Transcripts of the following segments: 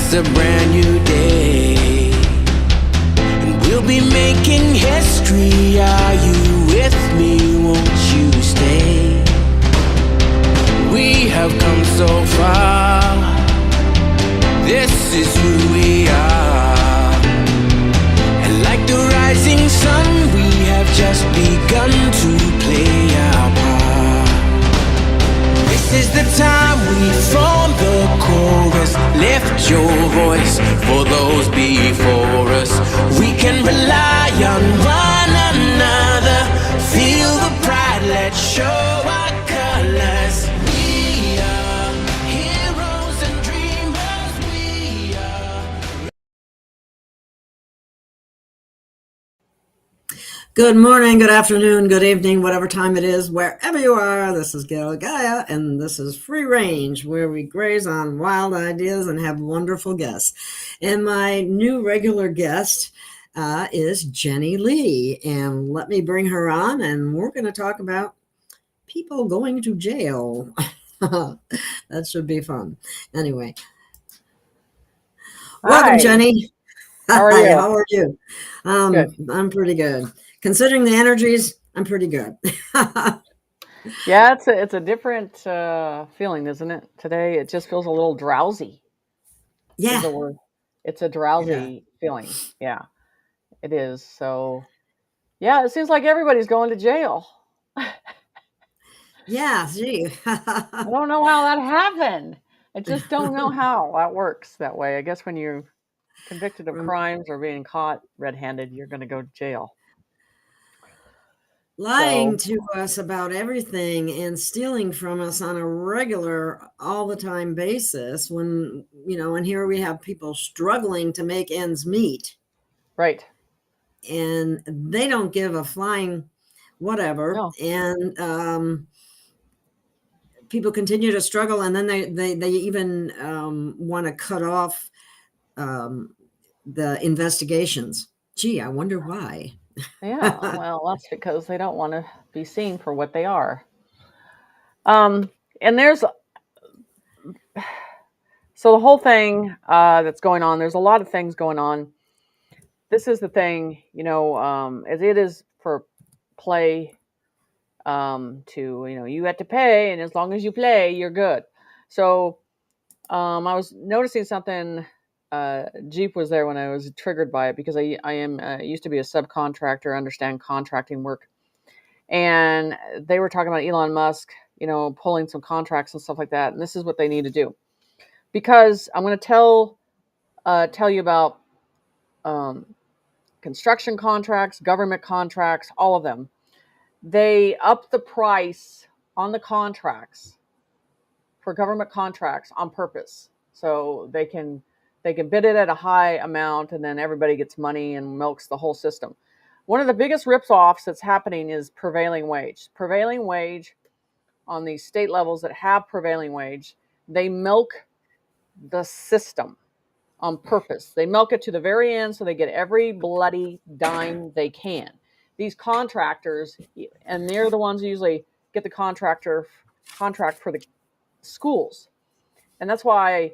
It's a brand new day, and we'll be making history. Are you with me? Won't you stay? We have come so far. This is who we are. And like the rising sun, we have just begun to play our part. This is the time we form the chorus. Lift your voice for those before us. We can rely on one another. Feel the pride, let's show our colors. We are heroes and dreamers. We are. Good morning, good afternoon, good evening, whatever time it is, wherever you are. This is Gail of Gaia, and this is Free Range, where we graze on wild ideas and have wonderful guests. And my new regular guest is Jenny Lee, and let me bring her on, and we're going to talk about people going to jail. That should be fun. Anyway, welcome, Hi. Jenny. How are Hi, you? how are you? Good. I'm pretty good. Considering the energies, I'm pretty good. Yeah, it's a different feeling, isn't it? Today it just feels a little drowsy. Is Yeah, the word. It's a yeah, drowsy feeling. Yeah, it is. So, yeah, it seems like everybody's going to jail. yeah. Gee, I don't know how that happened. I just don't know how that works that way. I guess when you're convicted of from crimes or being caught red-handed, you're going to go to jail. lying So, to us about everything and stealing from us on a regular, all the time basis. When and here we have people struggling to make ends meet, right. and they don't give a flying whatever. No. And people continue to struggle, and then they even want to cut off the investigations. Gee, I wonder why. Yeah, well, that's because they don't want to be seen for what they are. And there's so the whole thing that's going on. There's a lot of things going on. This is the thing, as it is for play. You have to pay, and as long as you play, you're good. So I was noticing something. Jeep was there when I was triggered by it because I am used to be a subcontractor, understand contracting work. And they were talking about Elon Musk, pulling some contracts and stuff like that. And this is what they need to do, because I'm going to tell you about construction contracts, government contracts, all of them. They up the price on the contracts for government contracts on purpose, so they can bid it at a high amount, and then everybody gets money and milks the whole system. One of the biggest rips-offs that's happening is prevailing wage. Prevailing wage on these state levels that have prevailing wage, they milk the system on purpose. They milk it to the very end so they get every bloody dime they can. These contractors, and they're the ones who usually get the contract for the schools. And that's why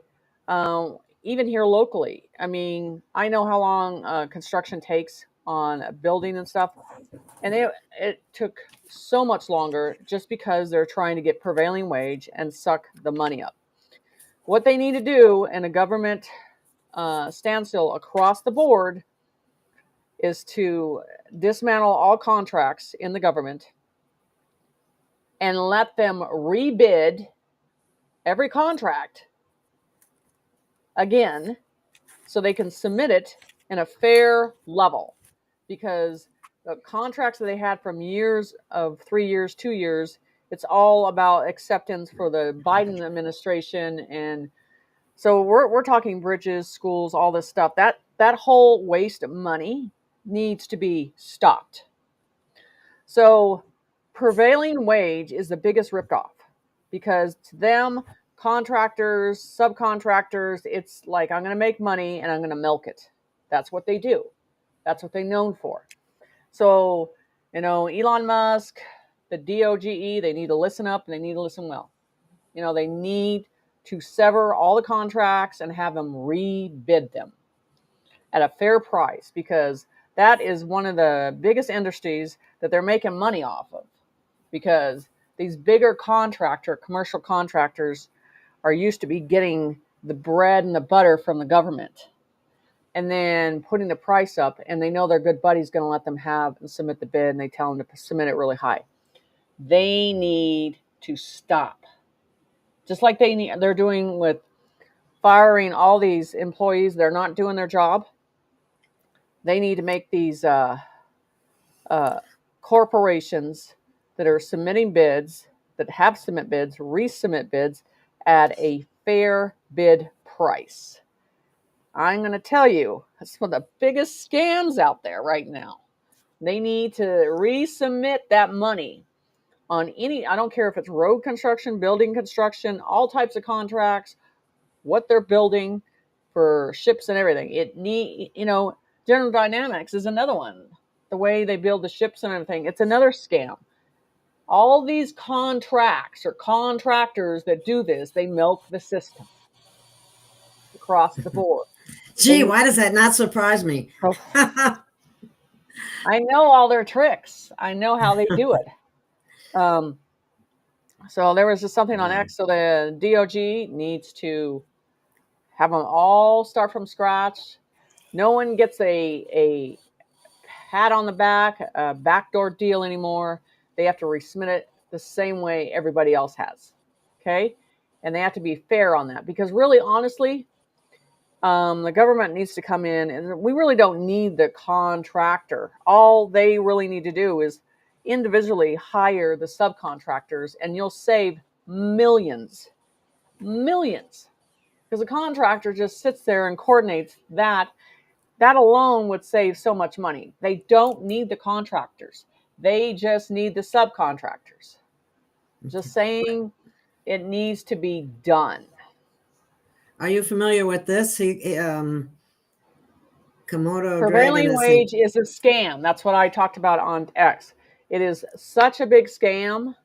even here locally, I mean, I know how long construction takes on a building and stuff. And it took so much longer just because they're trying to get prevailing wage and suck the money up. What they need to do in a government standstill across the board is to dismantle all contracts in the government and let them rebid every contract again so they can submit it in a fair level, because the contracts that they had from years of 3 years, 2 years, it's all about acceptance for the Biden administration. And so we're talking bridges, schools, all this stuff. That whole waste of money needs to be stopped. So prevailing wage is the biggest ripoff, because to them, contractors, subcontractors, it's like, I'm going to make money and I'm going to milk it. That's what they do. That's what they're known for. So, Elon Musk, the DOGE, they need to listen up, and they need to listen well. They need to sever all the contracts and have them rebid them at a fair price, because that is one of the biggest industries that they're making money off of, because these bigger commercial contractors are used to be getting the bread and the butter from the government and then putting the price up, and they know their good buddy's going to let them have and submit the bid, and they tell them to submit it really high. They need to stop, just like they're doing with firing all these employees. They're not doing their job. They need to make these corporations that are submitting bids, that have submit bids, resubmit bids at a fair bid price. I'm going to tell you, that's one of the biggest scams out there right now. They need to resubmit that money on I don't care if it's road construction, building construction, all types of contracts, what they're building for ships and everything. General Dynamics is another one. The way they build the ships and everything, it's another scam. All these contracts or contractors that do this, they milk the system across the board. Gee, why does that not surprise me? I know all their tricks. I know how they do it. So there was just something on X. So the DOG needs to have them all start from scratch. No one gets a pat on the back, a backdoor deal anymore. They have to resubmit it the same way everybody else has. Okay? And they have to be fair on that, because really, honestly, the government needs to come in, and we really don't need the contractor. All they really need to do is individually hire the subcontractors, and you'll save millions. Because the contractor just sits there and coordinates that. That alone would save so much money. They don't need the contractors. They just need the subcontractors. Just saying, it needs to be done. Are you familiar with this? Komodo Prevailing wage is a scam. That's what I talked about on X. It is such a big scam.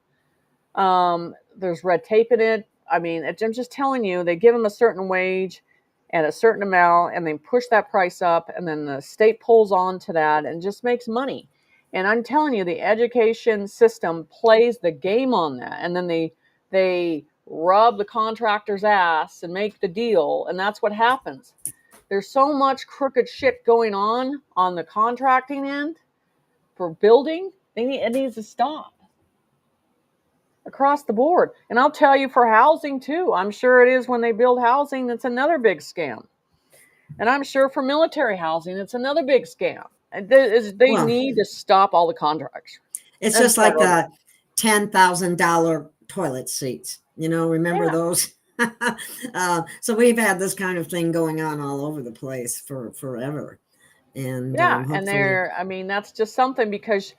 There's red tape in it. I mean, I'm just telling you, they give them a certain wage and a certain amount, and they push that price up, and then the state pulls on to that and just makes money. And I'm telling you, the education system plays the game on that, and then they rub the contractor's ass and make the deal, and that's what happens. There's so much crooked shit going on the contracting end for building. It needs to stop across the board. And I'll tell you, for housing too, I'm sure it is when they build housing, that's another big scam. And I'm sure for military housing, it's another big scam. And they need to stop all the contracts. It's just like the $10,000 toilet seats. Remember those? So we've had this kind of thing going on all over the place for forever. And and that's just something, because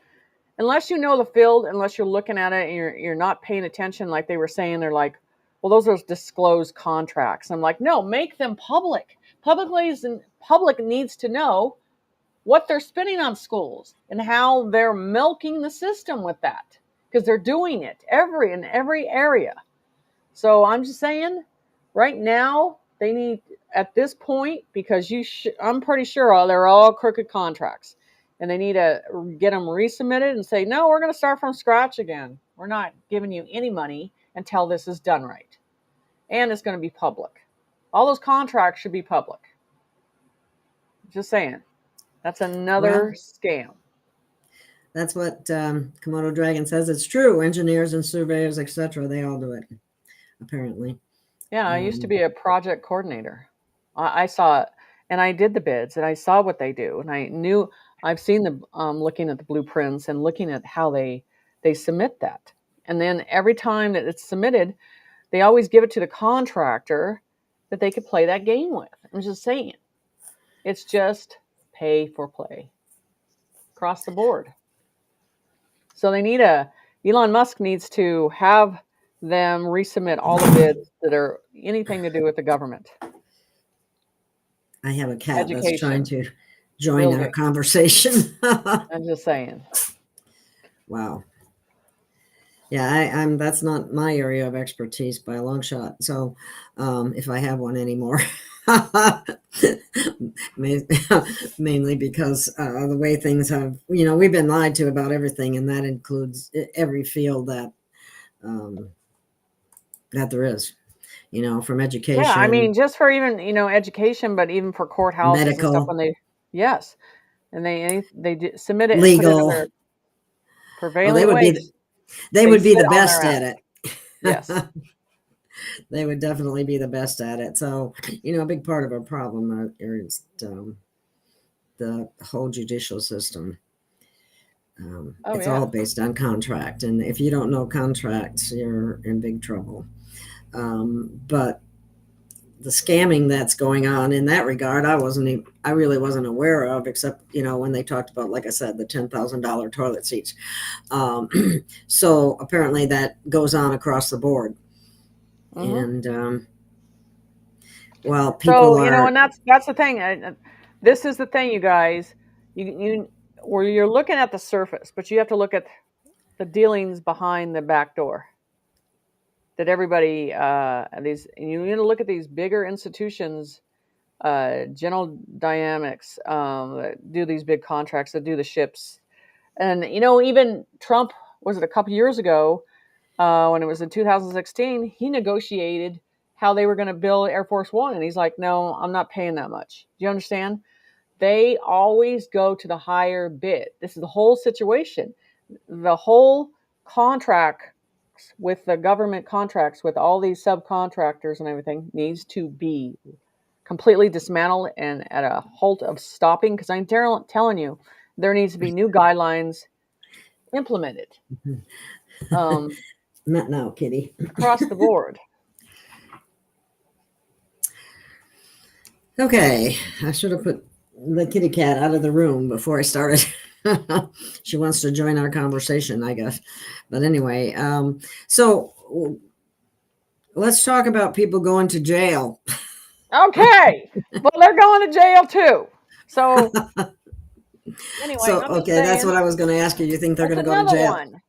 unless you know the field, unless you're looking at it and you're not paying attention, like they were saying, they're like, well, those are disclosed contracts. I'm like, no, make them public. Public needs to know what they're spending on schools and how they're milking the system with that, because they're doing it in every area. So I'm just saying, right now, they need, at this point, because I'm pretty sure they're all crooked contracts, and they need to get them resubmitted and say, no, we're going to start from scratch again. We're not giving you any money until this is done right. And it's going to be public. All those contracts should be public. Just saying. That's another scam. That's what Komodo Dragon says. It's true. Engineers and surveyors, etc., they all do it, apparently. Yeah, I used to be a project coordinator. I saw it, and I did the bids, and I saw what they do, and I knew. I've seen them looking at the blueprints and looking at how they submit that. And then every time that it's submitted, they always give it to the contractor that they could play that game with. I'm just saying. It's just pay for play across the board. So they need Elon Musk needs to have them resubmit all the bids that are anything to do with the government. I have a cat that's trying to join our conversation. I'm just saying. Wow. Yeah, I'm that's not my area of expertise by a long shot. So, if I have one anymore, mainly because the way things have, we've been lied to about everything, and that includes every field um, that there is. From Yeah, I mean, education, just for even education, but even for courthouses and stuff medical, when they yes, and submit it and put it legal. under Oh, they prevailing would be wage. they They would be sit the on their best ass. at it. Yes. They would definitely be the best at it. So, a big part of our problem is the whole judicial system. Oh It's all yeah. based on contract, and if you don't know contracts, you're in big trouble. But the scamming that's going on in that regard, I really wasn't aware of, except when they talked about, like I said, the $10,000 toilet seats. Um, so apparently that goes on across the board, Hmm. and well, people So are and that's the thing. This is the thing, you guys. Where you're looking at the surface, but you have to look at the dealings behind the back door. That everybody these you need to look at these bigger institutions, General Dynamics, that do these big contracts, that do the ships, and even Trump, was it a couple years ago, when it was in 2016, he negotiated how they were going to build Air Force One, and he's like, "No, I'm not paying that much." Do you understand? They always go to the higher bid. This is the whole situation. The whole contract with the government contracts with all these subcontractors and everything needs to be completely dismantled and at a halt of stopping, because I'm telling you, there needs to be new guidelines implemented, um, not now, Kitty. across the board. Okay, I should have put the kitty cat out of the room before I started. She wants to join our conversation, I guess. But anyway, so let's talk about people going to jail. Okay, well, they're going to jail too. So anyway, So, I'm just okay, that's saying what I was going to ask you. You think they're that's going to go to another jail? one,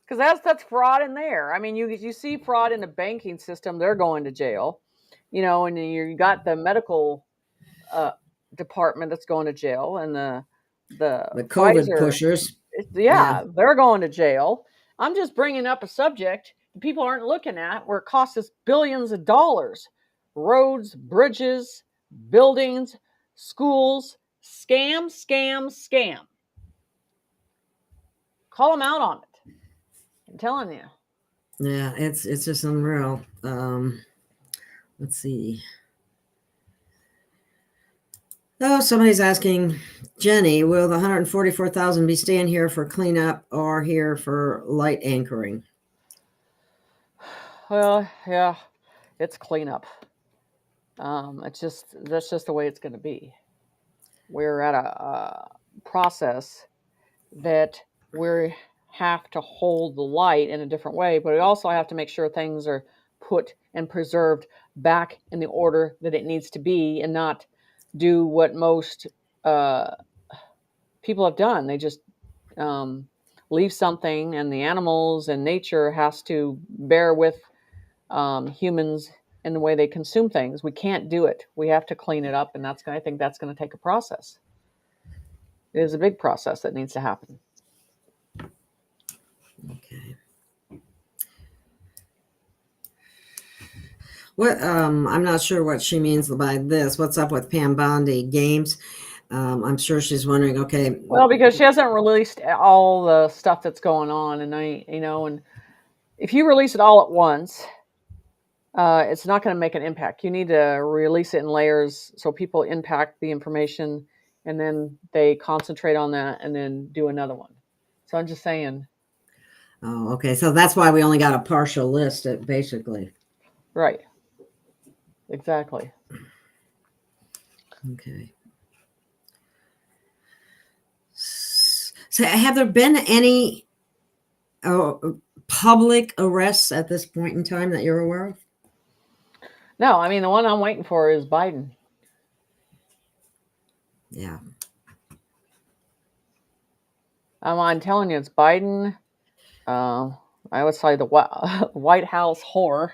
because that's fraud in there. I mean, you see fraud in the banking system, they're going to jail. And you got the medical uh, department that's going to jail, and the The COVID Pfizer, pushers. Yeah. yeah, they're going to jail. I'm just bringing up a subject people aren't looking at, where it costs us billions of dollars. Roads, bridges, buildings, schools, scam, scam, scam. Call them out on it. I'm telling you. Yeah, it's just unreal. Let's see. Oh, somebody's asking, Jenny, will the 144,000 be staying here for cleanup or here for light anchoring? Well, yeah, it's cleanup. That's just the way it's going to be. We're at a process that we have to hold the light in a different way, but we also have to make sure things are put and preserved back in the order that it needs to be, and not do what most uh, people have done. They just um, leave something, and the animals and nature has to bear with humans in the way they consume things. We can't do it. We have to clean it up, and I think that's going to take a process. It is a big process that needs to happen. Okay. What I'm not sure what she means by this. What's up with Pam Bondi games? I'm sure she's wondering, okay, Well, because she hasn't released all the stuff that's going on, and and if you release it all at once, it's not going to make an impact. You need to release it in layers so people impact the information, and then they concentrate on that, and then do another one. So I'm just saying, oh, okay. So that's why we only got a partial list, basically. right? Exactly. Okay. So have there been any public arrests at this point in time that you're aware of? No, I mean, the one I'm waiting for is Biden. Yeah. I'm telling you, it's Biden. I would say the White House whore,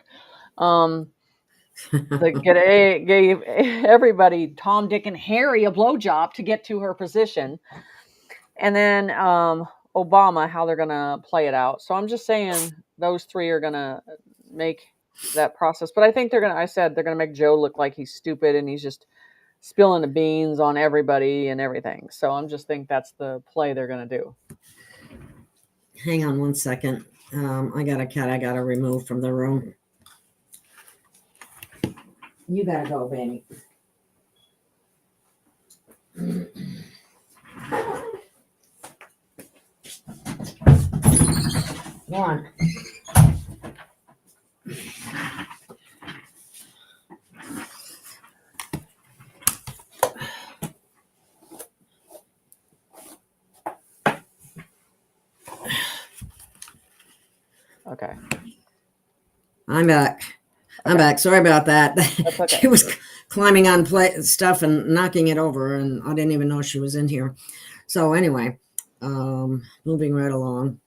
that gave everybody, Tom, Dick, and Harry, a blowjob to get to her position. And then Obama, how they're going to play it out. So I'm just saying those three are going to make that process. But I think they're going to make Joe look like he's stupid and he's just spilling the beans on everybody and everything. So I'm just think that's the play they're going to do. Hang on one second. I got a cat I got to remove from the room. You got to go, baby. Go on. Okay. I'm back. I'm back. Sorry about that. That's okay. She was climbing on stuff and knocking it over, and I didn't even know she was in here. So anyway, moving right along.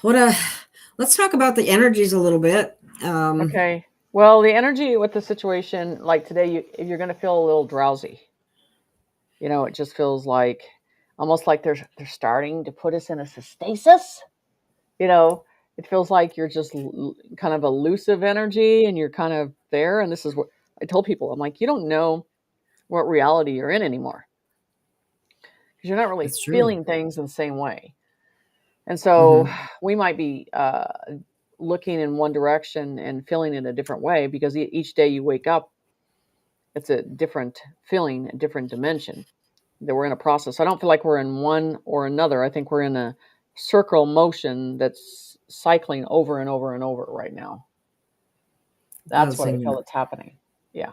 Let's talk about the energies a little bit. Okay. Well, the energy with the situation, like today, you're going to feel a little drowsy. You know, it just feels like almost like they're starting to put us in a stasis. You know, it feels like you're just kind of elusive energy and you're kind of there. And this is what I told people. I'm like, you don't know what reality you're in anymore because you're not really feeling things in the same way. And so we might be looking in one direction and feeling in a different way because each day you wake up, it's a different feeling, a different dimension that we're in a process. I don't feel like we're in one or another. I think we're in a circle motion that's cycling over and over and over right now. That's what I feel that's happening. Yeah.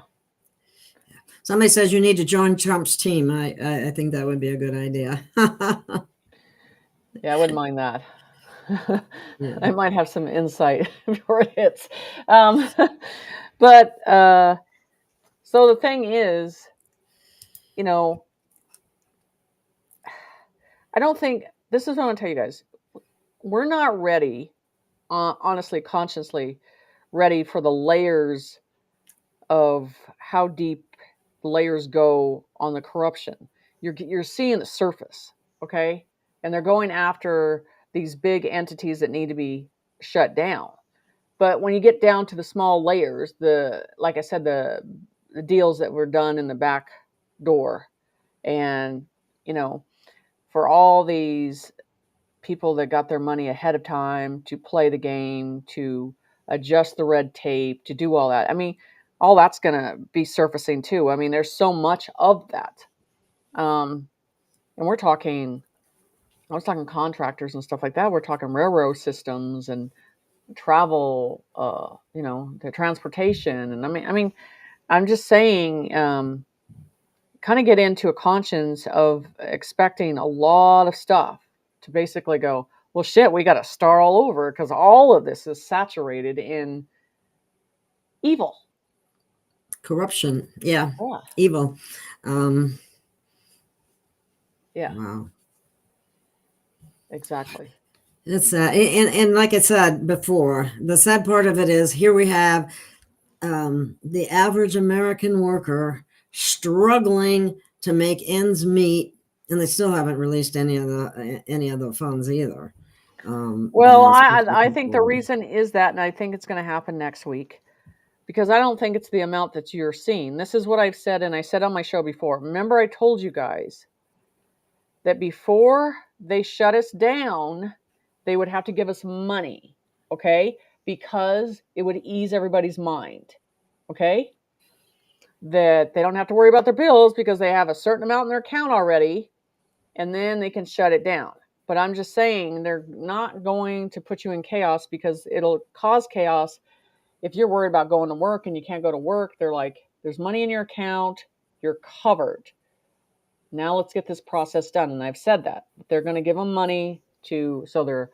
Somebody says you need to join Trump's team. I think that would be a good idea. Yeah, I wouldn't mind that. Yeah. I might have some insight before it hits. But so the thing is, you know, I don't think, this is what I want to tell you guys. We're not ready, honestly, consciously ready for the layers of how deep the layers go on the corruption. You're seeing the surface, okay? And they're going after these big entities that need to be shut down. But when you get down to the small layers, like I said, the deals that were done in the back door, and you know, for all these people that got their money ahead of time to play the game, to adjust the red tape, to do all that. I mean, all that's going to be surfacing too. I mean, there's so much of that. And I was talking contractors and stuff like that. We're talking railroad systems and travel, you know, the transportation. And I mean, I'm just saying, kind of get into a conscience of expecting a lot of stuff to basically go, well, shit, we got to start all over because all of this is saturated in evil. Corruption. Yeah. Evil. Yeah. Wow. Exactly. It's and like I said before, the sad part of it is here we have the average American worker struggling to make ends meet, and they still haven't released any of the funds either. Well, I think the reason is that, and I think it's going to happen next week, because I don't think it's the amount that you're seeing. This is what I've said, and I said on my show before. Remember, I told you guys that before they shut us down, they would have to give us money, okay? Because it would ease everybody's mind, okay? That they don't have to worry about their bills because they have a certain amount in their account already, and then they can shut it down. But I'm just saying they're not going to put you in chaos because it'll cause chaos. If you're worried about going to work and you can't go to work, they're like, there's money in your account, you're covered. Now let's get this process done. And I've said that. They're going to give them money so they're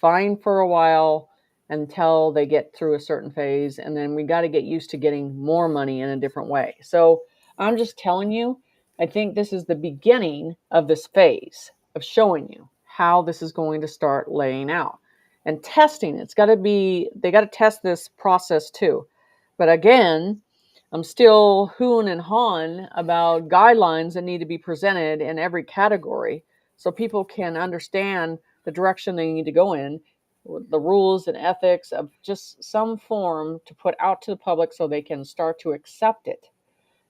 fine for a while until they get through a certain phase. And then we got to get used to getting more money in a different way. So I'm just telling you, I think this is the beginning of this phase of showing you how this is going to start laying out. And testing, they got to test this process too. But again, I'm still hooing and hawing about guidelines that need to be presented in every category so people can understand the direction they need to go in, the rules and ethics of just some form to put out to the public so they can start to accept it.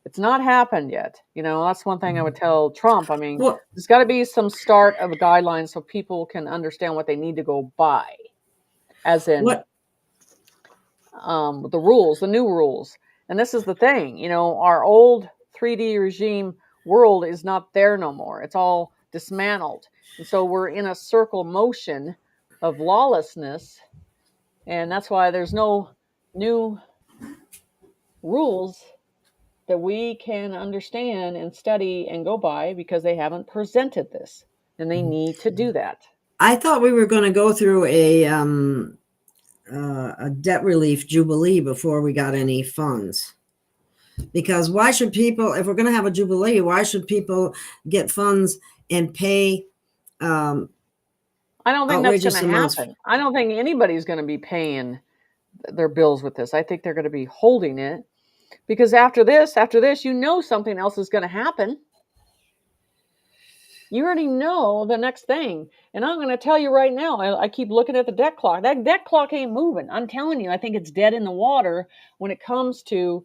It's not happened yet. That's one thing I would tell Trump. I mean, Well, there's got to be some start of guidelines so people can understand what they need to go by, as in what the rules, the new rules. And this is the thing, our old 3D regime world is not there no more. It's all dismantled. And so we're in a circle motion of lawlessness. And that's why there's no new rules that we can understand and study and go by because they haven't presented this. And they need to do that. I thought we were going to go through a debt relief jubilee before we got any funds. Because why should people, if we're going to have a jubilee, why should people get funds and pay I don't think that's going to happen. I don't think anybody's going to be paying their bills with this. I think they're going to be holding it because after this, something else is going to happen. You already know the next thing. And I'm going to tell you right now, I keep looking at the debt clock. That debt clock ain't moving. I'm telling you, I think it's dead in the water when it comes to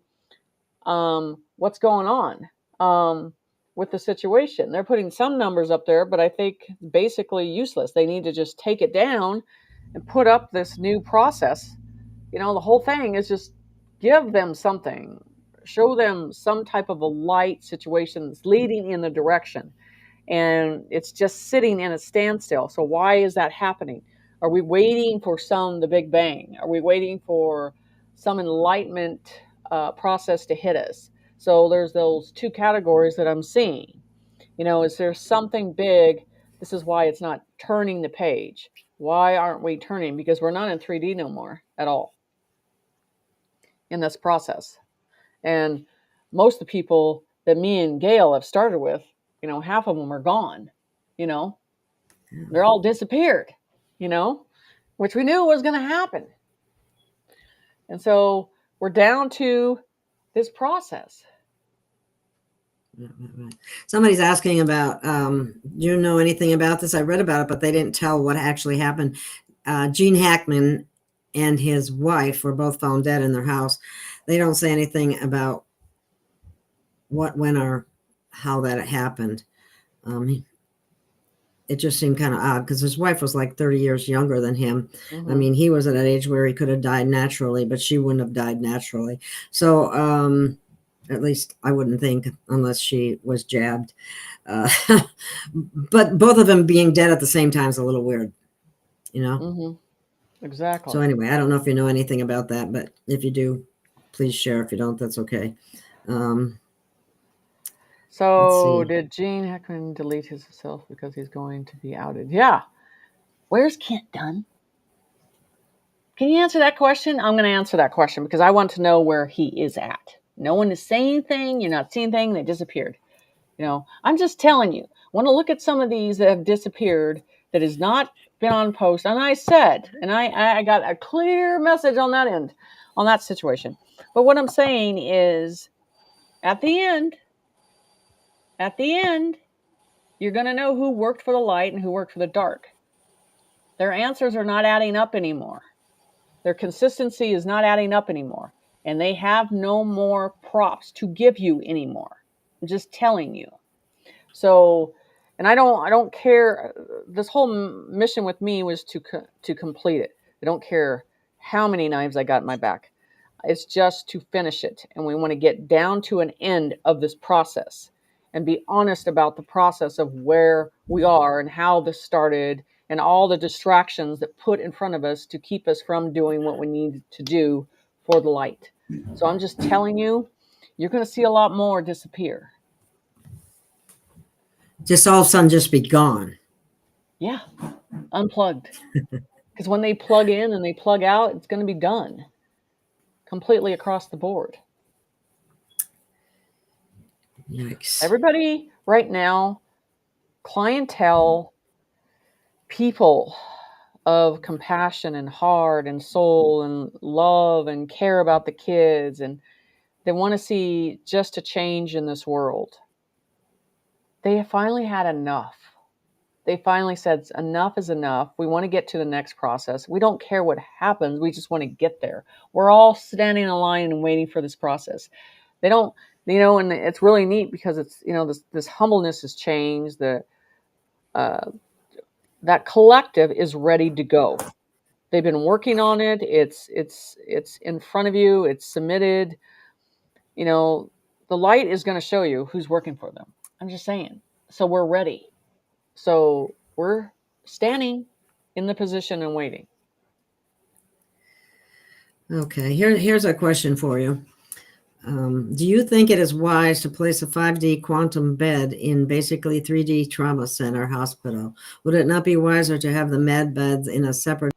what's going on with the situation. They're putting some numbers up there, but I think basically useless. They need to just take it down and put up this new process. The whole thing is just give them something, show them some type of a light situation that's leading in the direction. And it's just sitting in a standstill. So why is that happening? Are we waiting for the Big Bang? Are we waiting for some enlightenment process to hit us? So there's those two categories that I'm seeing. Is there something big? This is why it's not turning the page. Why aren't we turning? Because we're not in 3D no more at all in this process. And most of the people that me and Gail have started with, half of them are gone, they're all disappeared, which we knew was going to happen. And so we're down to this process. Somebody's asking about, do you know anything about this? I read about it, but they didn't tell what actually happened. Gene Hackman and his wife were both found dead in their house. They don't say anything about what, when, or how that happened. It just seemed kind of odd because his wife was like 30 years younger than him. Mm-hmm. I mean, he was at an age where he could have died naturally, but she wouldn't have died naturally. So at least I wouldn't think, unless she was jabbed. But both of them being dead at the same time is a little weird, Mm-hmm. Exactly. So anyway, I don't know if you know anything about that, but if you do, please share. If you don't, that's okay. So did Gene Hackman delete himself because he's going to be outed? Yeah. Where's Kent Dunn? Can you answer that question? I'm going to answer that question because I want to know where he is at. No one is saying anything. You're not seeing anything. They disappeared. I'm just telling you. I want to look at some of these that have disappeared that has not been on post. And I said, and I got a clear message on that end, on that situation. But what I'm saying is at the end, you're going to know who worked for the light and who worked for the dark. Their answers are not adding up anymore. Their consistency is not adding up anymore. And they have no more props to give you anymore. I'm just telling you. So, and I don't care. This whole mission with me was to complete it. I don't care how many knives I got in my back. It's just to finish it. And we want to get down to an end of this process and be honest about the process of where we are and how this started and all the distractions that put in front of us to keep us from doing what we need to do for the light. So I'm just telling you, you're going to see a lot more disappear. Just all of a sudden just be gone. Yeah, unplugged. Because when they plug in and they plug out, it's going to be done completely across the board. Yikes. Everybody right now, clientele, people of compassion and heart and soul and love and care about the kids, and they want to see just a change in this world. They finally had enough. They finally said, enough is enough. We want to get to the next process. We don't care what happens. We just want to get there. We're all standing in line and waiting for this process. They don't, and it's really neat because it's, this humbleness has changed. That collective is ready to go. They've been working on it. It's in front of you. It's submitted. The light is going to show you who's working for them. I'm just saying. So we're ready. So we're standing in the position and waiting. Okay, here's a question for you. Do you think it is wise to place a 5D quantum bed in basically 3D trauma center hospital? Would it not be wiser to have the med beds in a separate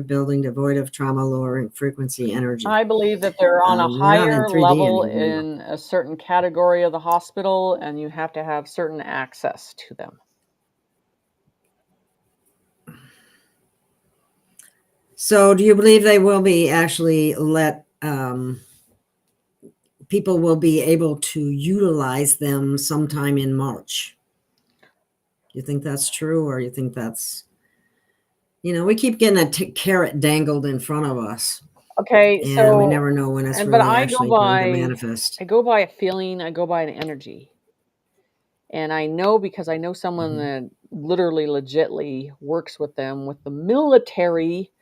building devoid of trauma lowering frequency energy? I believe that they're on a higher level in a certain category of the hospital, and you have to have certain access to them. So do you believe they will be actually people will be able to utilize them sometime in March? You think that's true, or you think that's, we keep getting a carrot dangled in front of us. Okay, and so we never know when it's really actually going to manifest. I go by a feeling, I go by an energy. And I know because I know someone that literally, legitly works with them, with the military.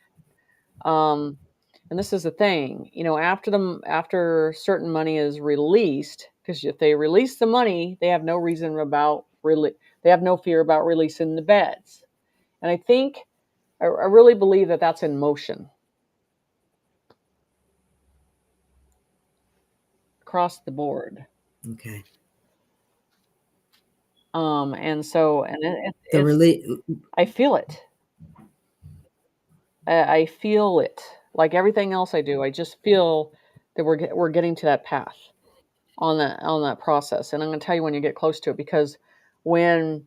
And this is the thing, after certain money is released, because if they release the money, they have no reason about they have no fear about releasing the beds. And I really believe that that's in motion across the board. Okay. And so, and I feel it. I feel it. Like everything else I do, I just feel that we're getting to that path on that process. And I'm going to tell you when you get close to it, because when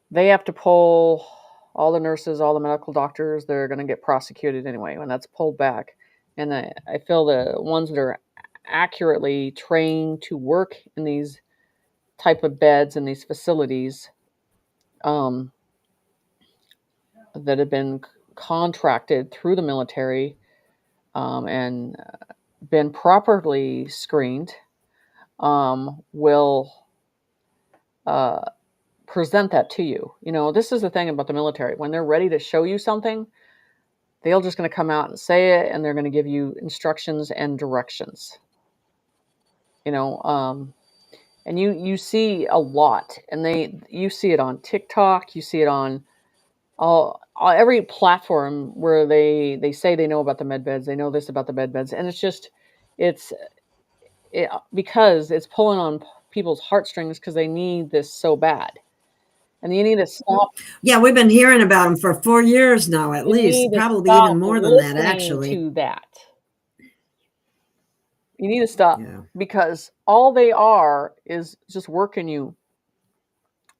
they have to pull all the nurses, all the medical doctors, they're going to get prosecuted anyway when that's pulled back. And I feel the ones that are accurately trained to work in these type of beds in these facilities, that have been contracted through the military, and been properly screened, will present that to you. This is the thing about the military. When they're ready to show you something, they're just going to come out and say it, and they're going to give you instructions and directions. And you see a lot, and you see it on TikTok, you see it on every platform where they say they know about the med beds, they know this about the med beds, and it's because it's pulling on people's heartstrings because they need this so bad, and you need to stop. Yeah, we've been hearing about them for 4 years now, at least, probably even more than that. Actually, to that, you need to stop, because all they are is just working you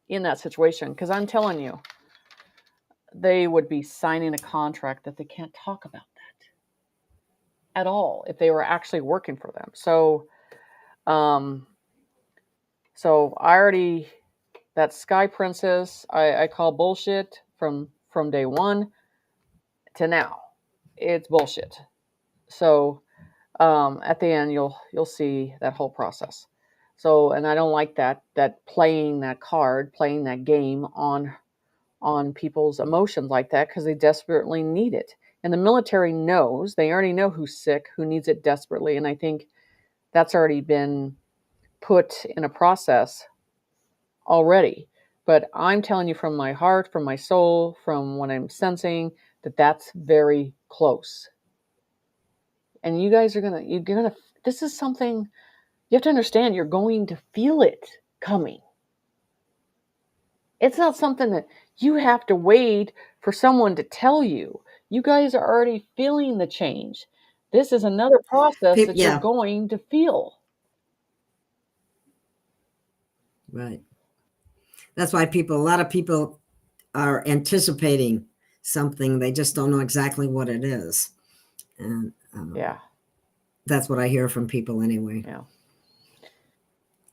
in that situation. Because I'm telling you, they would be signing a contract that they can't talk about that at all if they were actually working for them. So I already, that Sky Princess, I call bullshit from day one to now. It's bullshit. So at the end, you'll see that whole process. So, and I don't like that playing that card, playing that game on people's emotions like that, because they desperately need it. And the military knows, they already know who's sick, who needs it desperately. And I think that's already been put in a process already. But I'm telling you from my heart, from my soul, from what I'm sensing, that's very close. And you guys you're gonna, this is something you have to understand, you're going to feel it coming. It's not something that you have to wait for someone to tell you. You guys are already feeling the change. This is another process that you're going to feel. Right. That's why a lot of people are anticipating something. They just don't know exactly what it is. And Yeah. that's what I hear from people anyway. Yeah.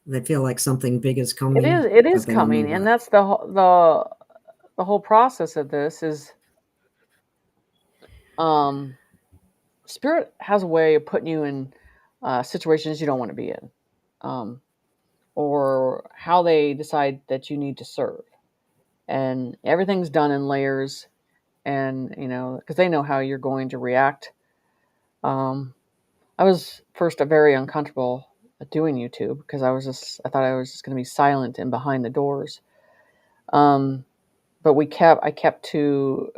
They feel like something big is coming. It is coming, and that's the whole process of this is Spirit has a way of putting you in situations you don't want to be in, or how they decide that you need to serve, and everything's done in layers, and because they know how you're going to react. I was first very uncomfortable doing YouTube because I thought I was just going to be silent and behind the doors. But I kept to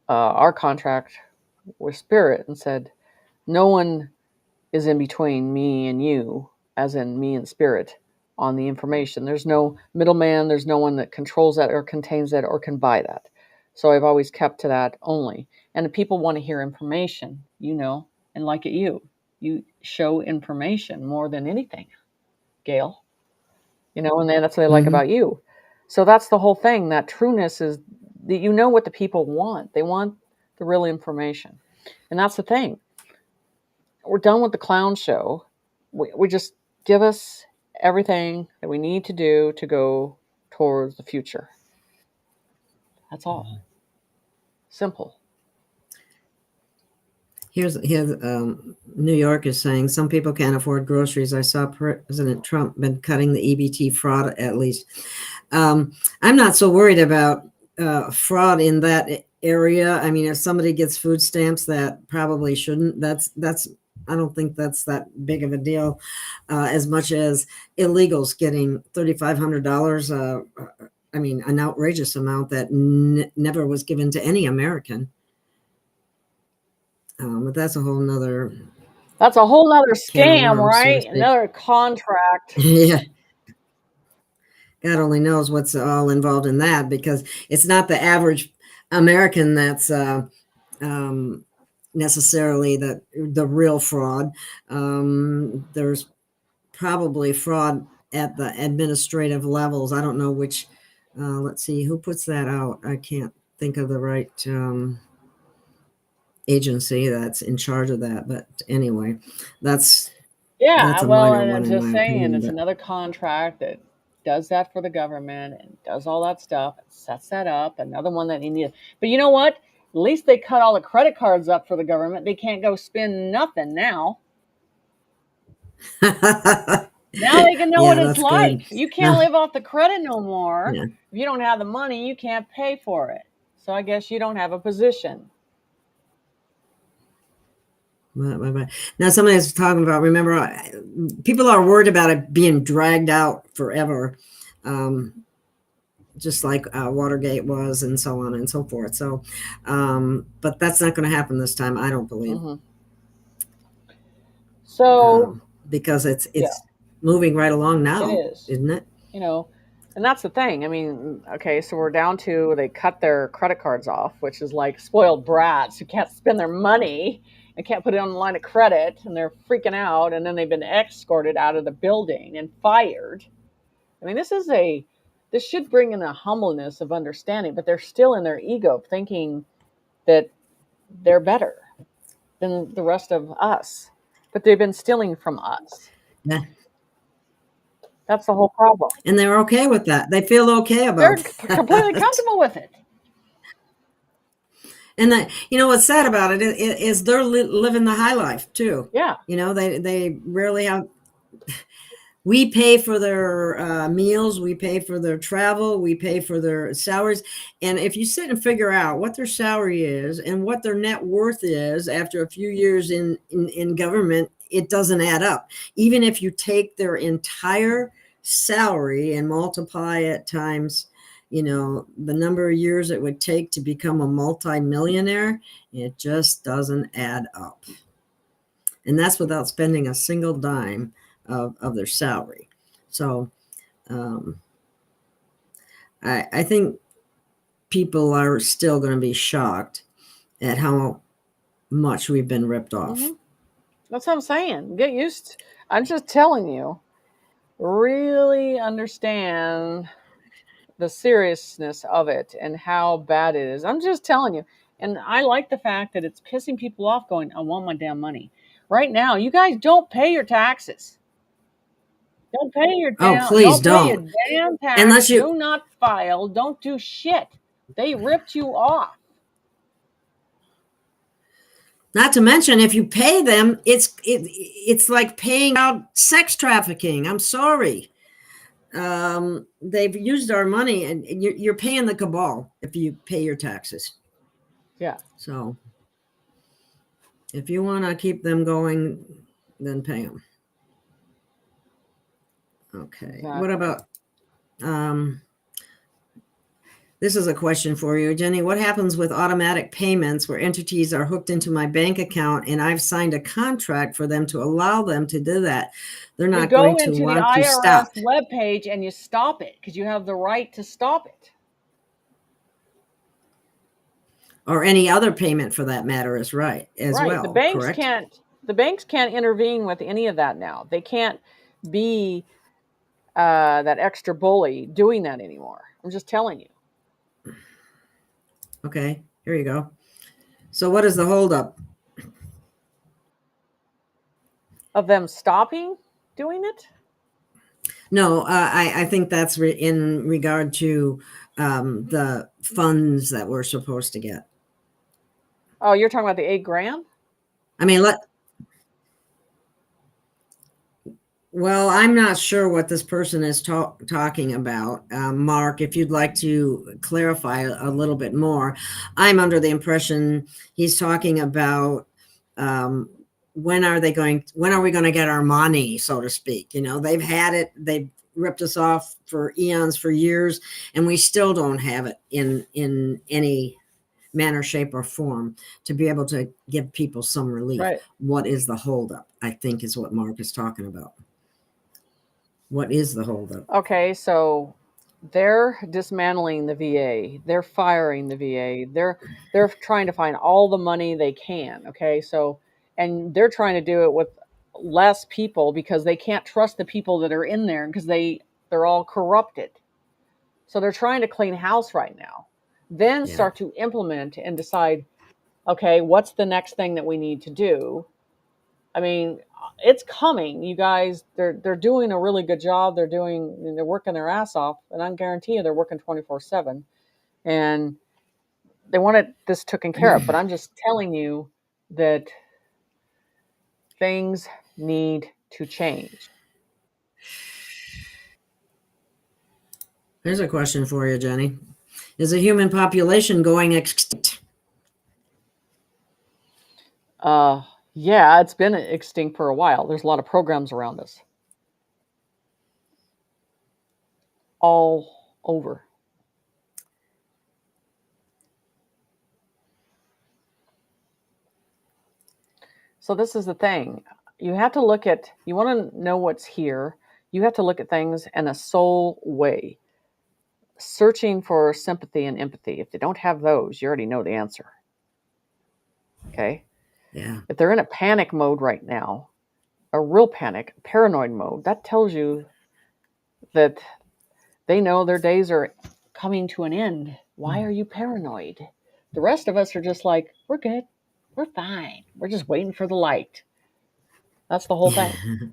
our contract with Spirit and said, no one is in between me and you, as in me and Spirit, on the information. There's no middleman. There's no one that controls that or contains that or can buy that. So I've always kept to that only. And if people want to hear information, and like at you show information more than anything, Gail. And that's what I like about you. So that's the whole thing. That trueness is that what the people want. They want the real information. And that's the thing. We're done with the clown show. We just give us everything that we need to do to go towards the future. That's all. Simple. Here's New York is saying some people can't afford groceries. I saw President Trump been cutting the EBT fraud at least. I'm not so worried about fraud in that area. I mean, if somebody gets food stamps, that probably shouldn't. That's I don't think that's that big of a deal, as much as illegals getting $3,500. I mean, an outrageous amount that never was given to any American. But that's a whole nother. That's a whole nother scam, right? Another contract. Yeah. God only knows what's all involved in that, because it's not the average American that's necessarily the real fraud. There's probably fraud at the administrative levels. I don't know which. Let's see, who puts that out? I can't think of the right agency that's in charge of that. But anyway, that's a minor one, I'm just saying, opinion, it's another contract that does that for the government and does all that stuff and sets that up. Another one that you need. But you know what? At least they cut all the credit cards up for the government. They can't go spend nothing now. Now they can know what it's like. Good. You can't live off the credit no more. Yeah. If you don't have the money, you can't pay for it. So I guess you don't have a position. Now somebody is talking about, remember, people are worried about it being dragged out forever, just like Watergate was, and so on and so forth. So, but that's not going to happen this time, I don't believe. So, because it's moving right along now, isn't it? And that's the thing. I mean, okay, so we're down to they cut their credit cards off, which is like spoiled brats who can't spend their money and can't put it on the line of credit, and they're freaking out, and then they've been escorted out of the building and fired. I mean, this should bring in a humbleness of understanding, but they're still in their ego thinking that they're better than the rest of us, but they've been stealing from us. Yeah. That's the whole problem. And they're okay with that. They feel okay about it. They're completely comfortable with it. And what's sad about it is they're living the high life too. Yeah. They rarely have. We pay for their meals, we pay for their travel, we pay for their salaries. And if you sit and figure out what their salary is and what their net worth is after a few years in government, it doesn't add up. Even if you take their entire salary and multiply it times, the number of years it would take to become a multimillionaire, it just doesn't add up. And that's without spending a single dime of their salary. So I think people are still going to be shocked at how much we've been ripped off. Mm-hmm. That's what I'm saying. Get used. I'm just telling you, really understand the seriousness of it and how bad it is. I'm just telling you. And I like the fact that it's pissing people off going, I want my damn money. Right now, you guys don't pay your taxes. Don't pay your Oh, damn, please don't pay your don't. damn tax. Unless you, Do not file. Don't do shit. They ripped you off. not to mention, if you pay them, it's like paying out sex trafficking. I'm sorry. They've used our money, and you're paying the cabal if you pay your taxes. Yeah. So if you want to keep them going, then pay them. Okay. Exactly. What about, this is a question for you, Jenny. What happens with automatic payments where entities are hooked into my bank account and I've signed a contract for them to allow them to do that? They're You not go going to into the want to IRS stop. webpage and you stop it because you have the right to stop it. Or any other payment for that matter is right as Right. well. The banks Correct? can't intervene with any of that now. They can't be that extra bully doing that anymore. I'm just telling you. Okay, here you go. So what is the holdup? Of them stopping doing it? No, I think that's in regard to the funds that we're supposed to get. Oh, you're talking about the $8,000? I mean, well, I'm not sure what this person is talking about. Mark, if you'd like to clarify a little bit more. I'm under the impression he's talking about when are we going to get our money, so to speak? You know, they've had it, they've ripped us off for eons, for years, and we still don't have it in any manner, shape, or form to be able to give people some relief. Right. What is the holdup? I think is what Mark is talking about. What is the holdup? Okay, so they're dismantling the VA. They're firing the VA. They're trying to find all the money they can. Okay, so and they're trying to do it with less people because they can't trust the people that are in there because they're all corrupted. So they're trying to clean house right now. Then start to implement and decide, okay, what's the next thing that we need to do? I mean, it's coming, you guys. They're doing a really good job. They're working their ass off, and I guarantee you they're working 24/7, and they wanted this taken care of. But I'm just telling you that things need to change. Here's a question for you, Jenny. Is the human population going extinct? Yeah, it's been extinct for a while. There's a lot of programs around us. All over. So this is the thing. You have to look at, you want to know what's here. You have to look at things in a soul way. Searching for sympathy and empathy. If they don't have those, you already know the answer. Okay? Yeah. If they're in a panic mode right now, a real panic, paranoid mode, that tells you that they know their days are coming to an end. Why are you paranoid? The rest of us are just like, we're good. We're fine. We're just waiting for the light. That's the whole thing.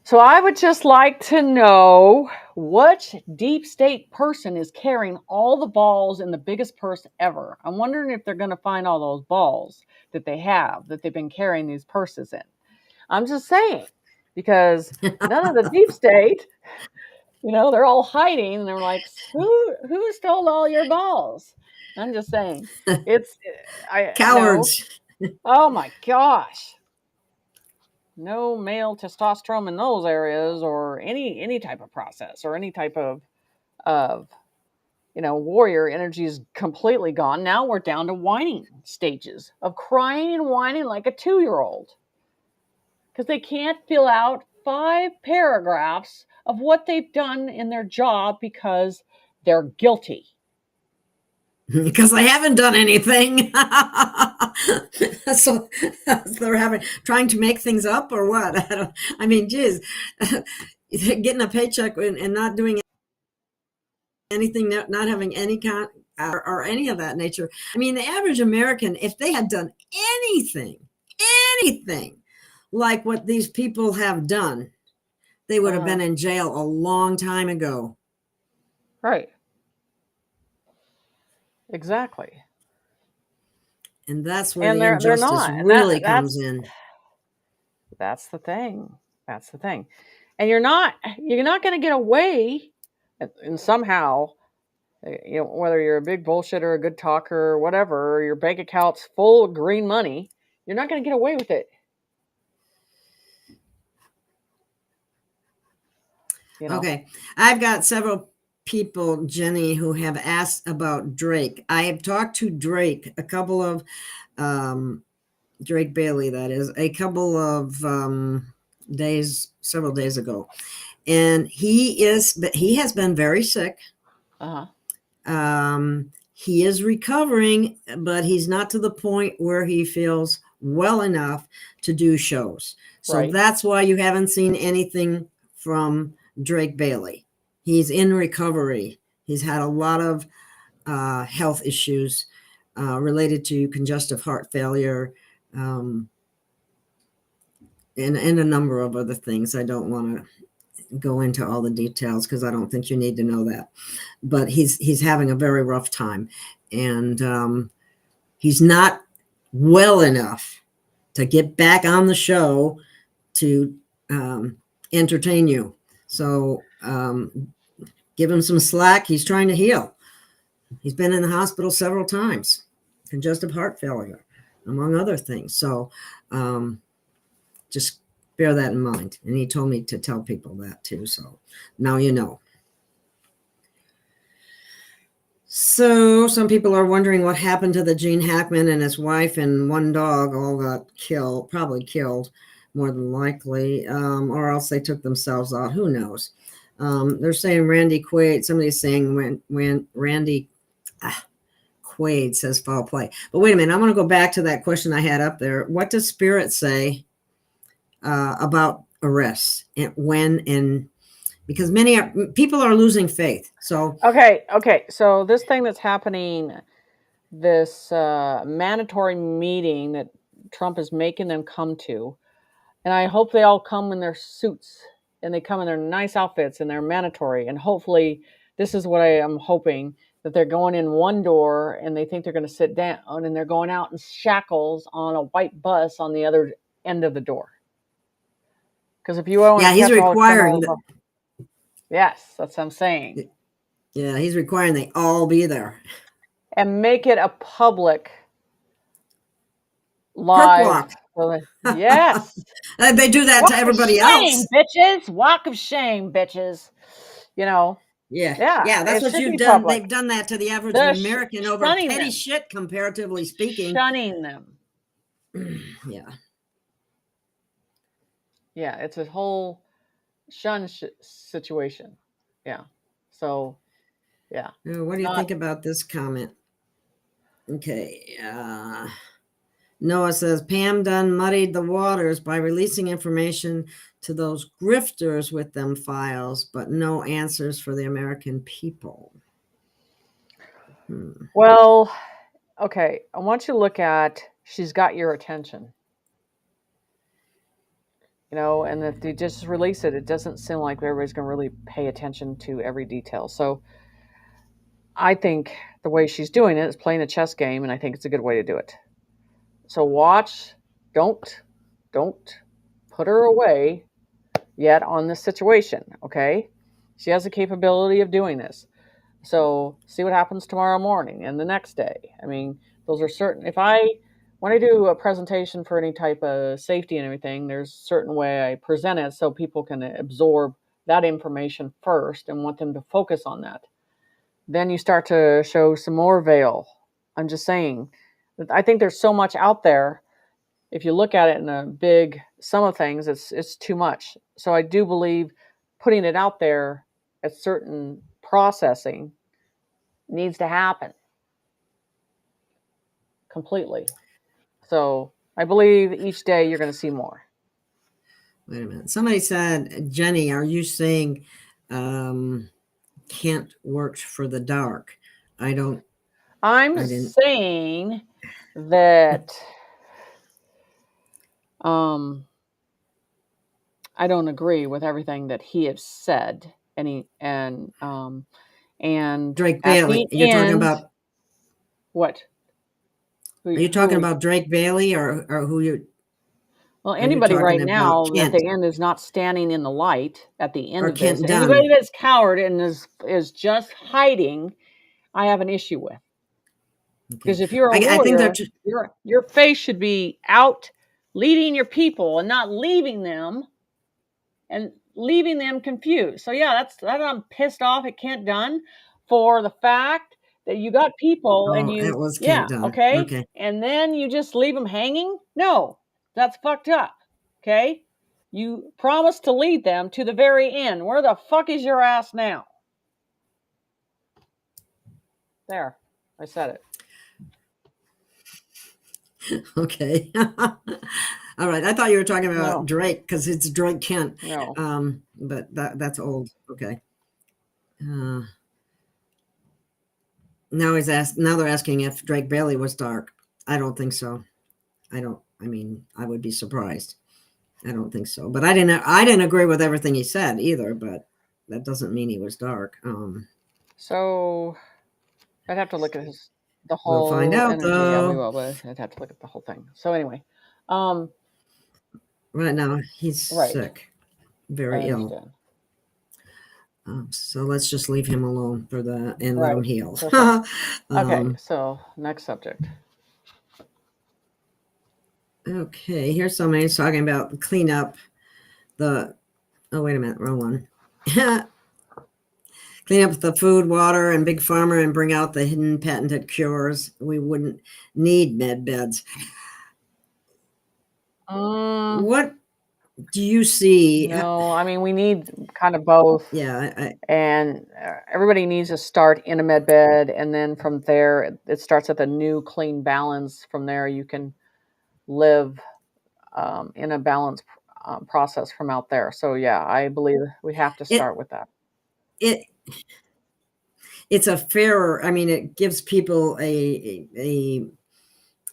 So I would just like to know which deep state person is carrying all the balls in the biggest purse ever. I'm wondering if they're going to find all those balls that they have, that they've been carrying these purses in. I'm just saying, because none of the deep state, they're all hiding and they're like, who stole all your balls? I'm just saying, Cowards. Oh my gosh. No male testosterone in those areas, or any type of process, or any type of warrior energy is completely gone. Now we're down to whining stages of crying and whining like a 2-year-old because they can't fill out 5 paragraphs of what they've done in their job because they're guilty. Because they haven't done anything. So they're trying to make things up or what? I mean, geez, getting a paycheck and not doing anything, not having any or any of that nature. I mean, the average American, if they had done anything like what these people have done, they would have been in jail a long time ago. Right. Exactly. And that's where And the they're injustice not. And really comes in. that's the thing. That's the thing. And you're not going to get away, and somehow, whether you're a big bullshitter, a good talker, or whatever, or your bank account's full of green money, you're not going to get away with it. Okay. I've got several people, Jenny, who have asked about Drake. I have talked to Drake, a couple of Drake Bailey, that is, a couple of several days ago. And he has been very sick. He is recovering, but he's not to the point where he feels well enough to do shows. So that's why you haven't seen anything from Drake Bailey. He's in recovery. He's had a lot of health issues related to congestive heart failure, and a number of other things. I don't want to go into all the details because I don't think you need to know that. But he's having a very rough time, and he's not well enough to get back on the show to entertain you. So give him some slack. He's trying to heal. He's been in the hospital several times, congestive heart failure, among other things. So just bear that in mind. And he told me to tell people that too. So now you know. So some people are wondering what happened to the Gene Hackman and his wife and one dog all got killed, probably killed more than likely, or else they took themselves out. Who knows? They're saying Randy Quaid. Somebody's saying when Randy Quaid says foul play. But wait a minute. I want to go back to that question I had up there. What does Spirit say about arrests and when and because people are losing faith. So okay. So this thing that's happening, this mandatory meeting that Trump is making them come to, and I hope they all come in their suits and they come in their nice outfits and they're mandatory. And hopefully, this is what I am hoping, that they're going in one door and they think they're going to sit down and they're going out in shackles on a white bus on the other end of the door. Because if you want to he's requiring that. Yes, that's what I'm saying. Yeah, he's requiring they all be there. And make it a public live. Yes. They do that to everybody else. Bitches. Walk of shame, bitches. Yeah, that's what you've done. Public. They've done that to the average American over petty shit, comparatively speaking. Shunning them. Yeah, it's a whole shun situation. Yeah. So, yeah. What do you think about this comment? Okay. Noah says, Pam Dunn muddied the waters by releasing information to those grifters with them files, but no answers for the American people. Well, okay. I want you to look at, she's got your attention. And if they just release it, it doesn't seem like everybody's going to really pay attention to every detail. So I think the way she's doing it is playing a chess game, and I think it's a good way to do it. So watch, don't put her away yet on this situation, okay? She has the capability of doing this. So see what happens tomorrow morning and the next day. I mean, those are certain. When I do a presentation for any type of safety and everything, there's a certain way I present it so people can absorb that information first and want them to focus on that. Then you start to show some more veil. I'm just saying, I think there's so much out there. If you look at it in a big sum of things, it's too much. So I do believe putting it out there at certain processing needs to happen completely. So I believe each day you're going to see more. Wait a minute. Somebody said, Jenny, are you saying Kent worked for the dark. I I'm didn't. saying that I don't agree with everything that he has said, and Drake at Bailey. the You're talking end, about. what? Are you talking about Drake Bailey or who you? Well, Are you anybody right talking about now at Kent the end is not standing in the light at the end or of this. Kent Anybody Dunn? that's coward and is just hiding, I have an issue with. Because Okay. if you're a I think warrior, they're. your face should be out leading your people and not leaving them confused. So yeah, that I'm pissed off at Kent Dunn for the fact that you got people and Oh, it was yeah, Kent Dunn. okay, Okay. and then you just leave them hanging. No, that's fucked up. Okay, you promised to lead them to the very end. Where the fuck is your ass now? There, I said it. Okay. All right. I thought you were talking about No. Drake because it's Drake Kent. No. But that's old. Okay. Now now they're asking if Drake Bailey was dark. I don't think so. I mean, I would be surprised. I don't think so. But I didn't agree with everything he said either, but that doesn't mean he was dark. So I'd have to look at the We'll find whole out energy. Yeah, we though. will, but I'd have to look at the whole thing. So anyway, Right now he's right. sick, I very ill. understand. So let's just leave him alone and let him heal. Okay, so next subject. Okay, here's somebody's talking about clean up the. Oh, wait a minute, wrong one. Clean up the food, water, and big pharma, and bring out the hidden patented cures. We wouldn't need med beds. What do you see? No, I mean, we need kind of both. Yeah, and everybody needs to start in a med bed, and then from there, it starts at the new clean balance. From there, you can live in a balanced process from out there. So yeah, I believe we have to start with that. It's a fairer. I mean, it gives people a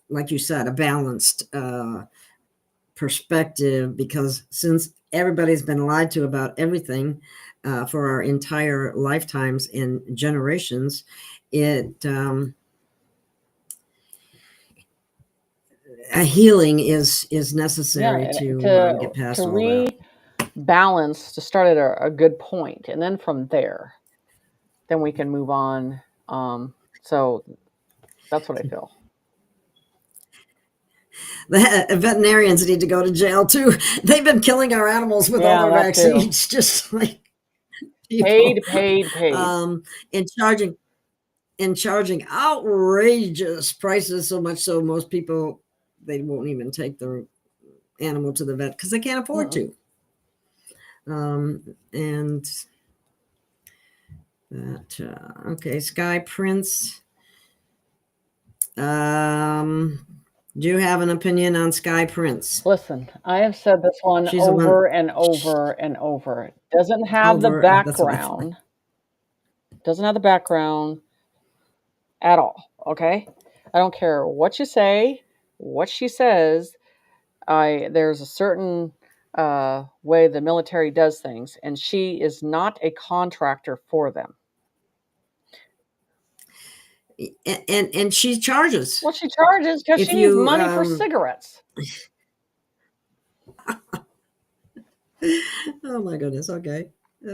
like you said, a balanced perspective, because since everybody's been lied to about everything for our entire lifetimes and generations, a healing is necessary to get past all that. Rebalance, to start at a good point, and then from there, then we can move on. So that's what I feel. The veterinarians need to go to jail too. They've been killing our animals with all their vaccines, just like people. Paid. And charging outrageous prices, so much so most people, they won't even take their animal to the vet because they can't afford to. And that okay, Sky Prince. Do you have an opinion on Sky Prince? Listen, I have said this one over and over and over. It doesn't have the background. Doesn't have the background at all. Okay, I don't care what you say, what she says. There's a certain way the military does things, and she is not a contractor for them. And she charges. Well, she charges because she needs money for cigarettes. Oh my goodness. Okay.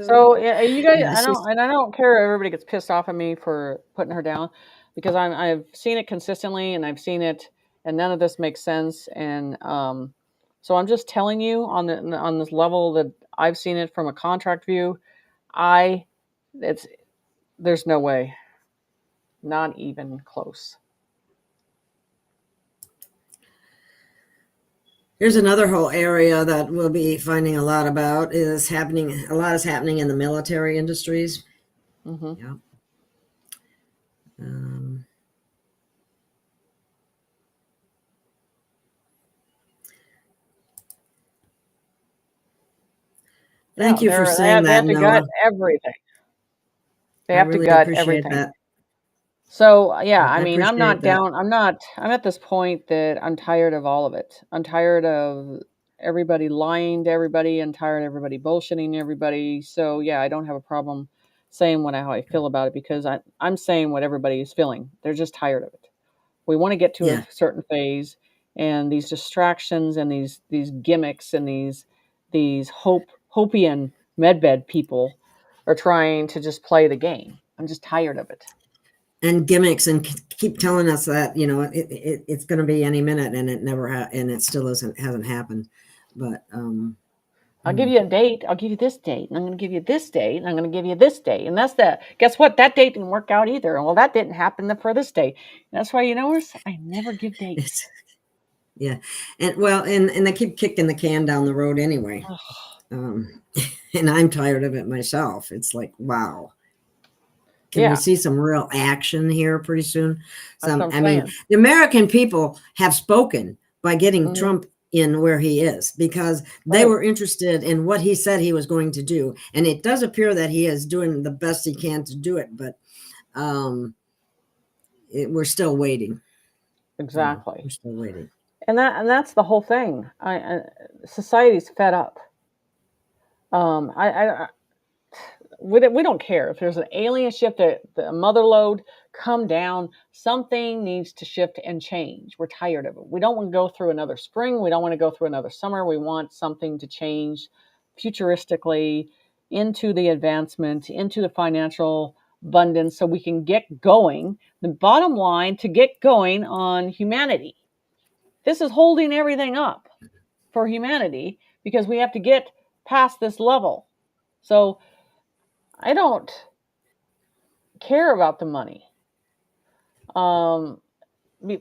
So you guys, I don't care. Everybody gets pissed off at me for putting her down, because I've seen it consistently, and I've seen it, and none of this makes sense. And so I'm just telling you on this level that I've seen it from a contract view. There's no way, not even close. Here's another whole area that we'll be finding a lot about is happening. A lot is happening in the military industries. Mm-hmm. Yeah. Thank you for saying that, Noah. Everything. They I have to really gut appreciate everything. that. So yeah, I I mean, I'm appreciate not that. down. I'm at this point that I'm tired of all of it. I'm tired of everybody lying to everybody. I'm tired of everybody bullshitting everybody. So yeah, I don't have a problem saying how I feel about it, because I'm saying what everybody is feeling. They're just tired of it. We want to get to Yeah. a certain phase, and these distractions and these gimmicks and these hopian medbed people are trying to just play the game. I'm just tired of it. And gimmicks, and keep telling us that, it's going to be any minute, and it never and it still hasn't happened. But I'll give you a date. I'll give you this date, and I'm going to give you this date, and I'm going to give you this date, and that's that. Guess what? That date didn't work out either. Well, that didn't happen for this date. That's why, I never give dates. Yeah, and they keep kicking the can down the road anyway. And I'm tired of it myself. It's like, wow. Can we see some real action here pretty soon? I mean, the American people have spoken by getting Trump in where he is, because they were interested in what he said he was going to do. And it does appear that he is doing the best he can to do it, but we're still waiting. Exactly. We're still waiting. And that's the whole thing. Society's fed up. We don't care if there's an alien ship, the mother lode, come down. Something needs to shift and change. We're tired of it. We don't want to go through another spring. We don't want to go through another summer. We want something to change futuristically into the advancement, into the financial abundance, so we can get going. The bottom line, to get going on humanity. This is holding everything up for humanity, because we have to get past this level. So I don't care about the money.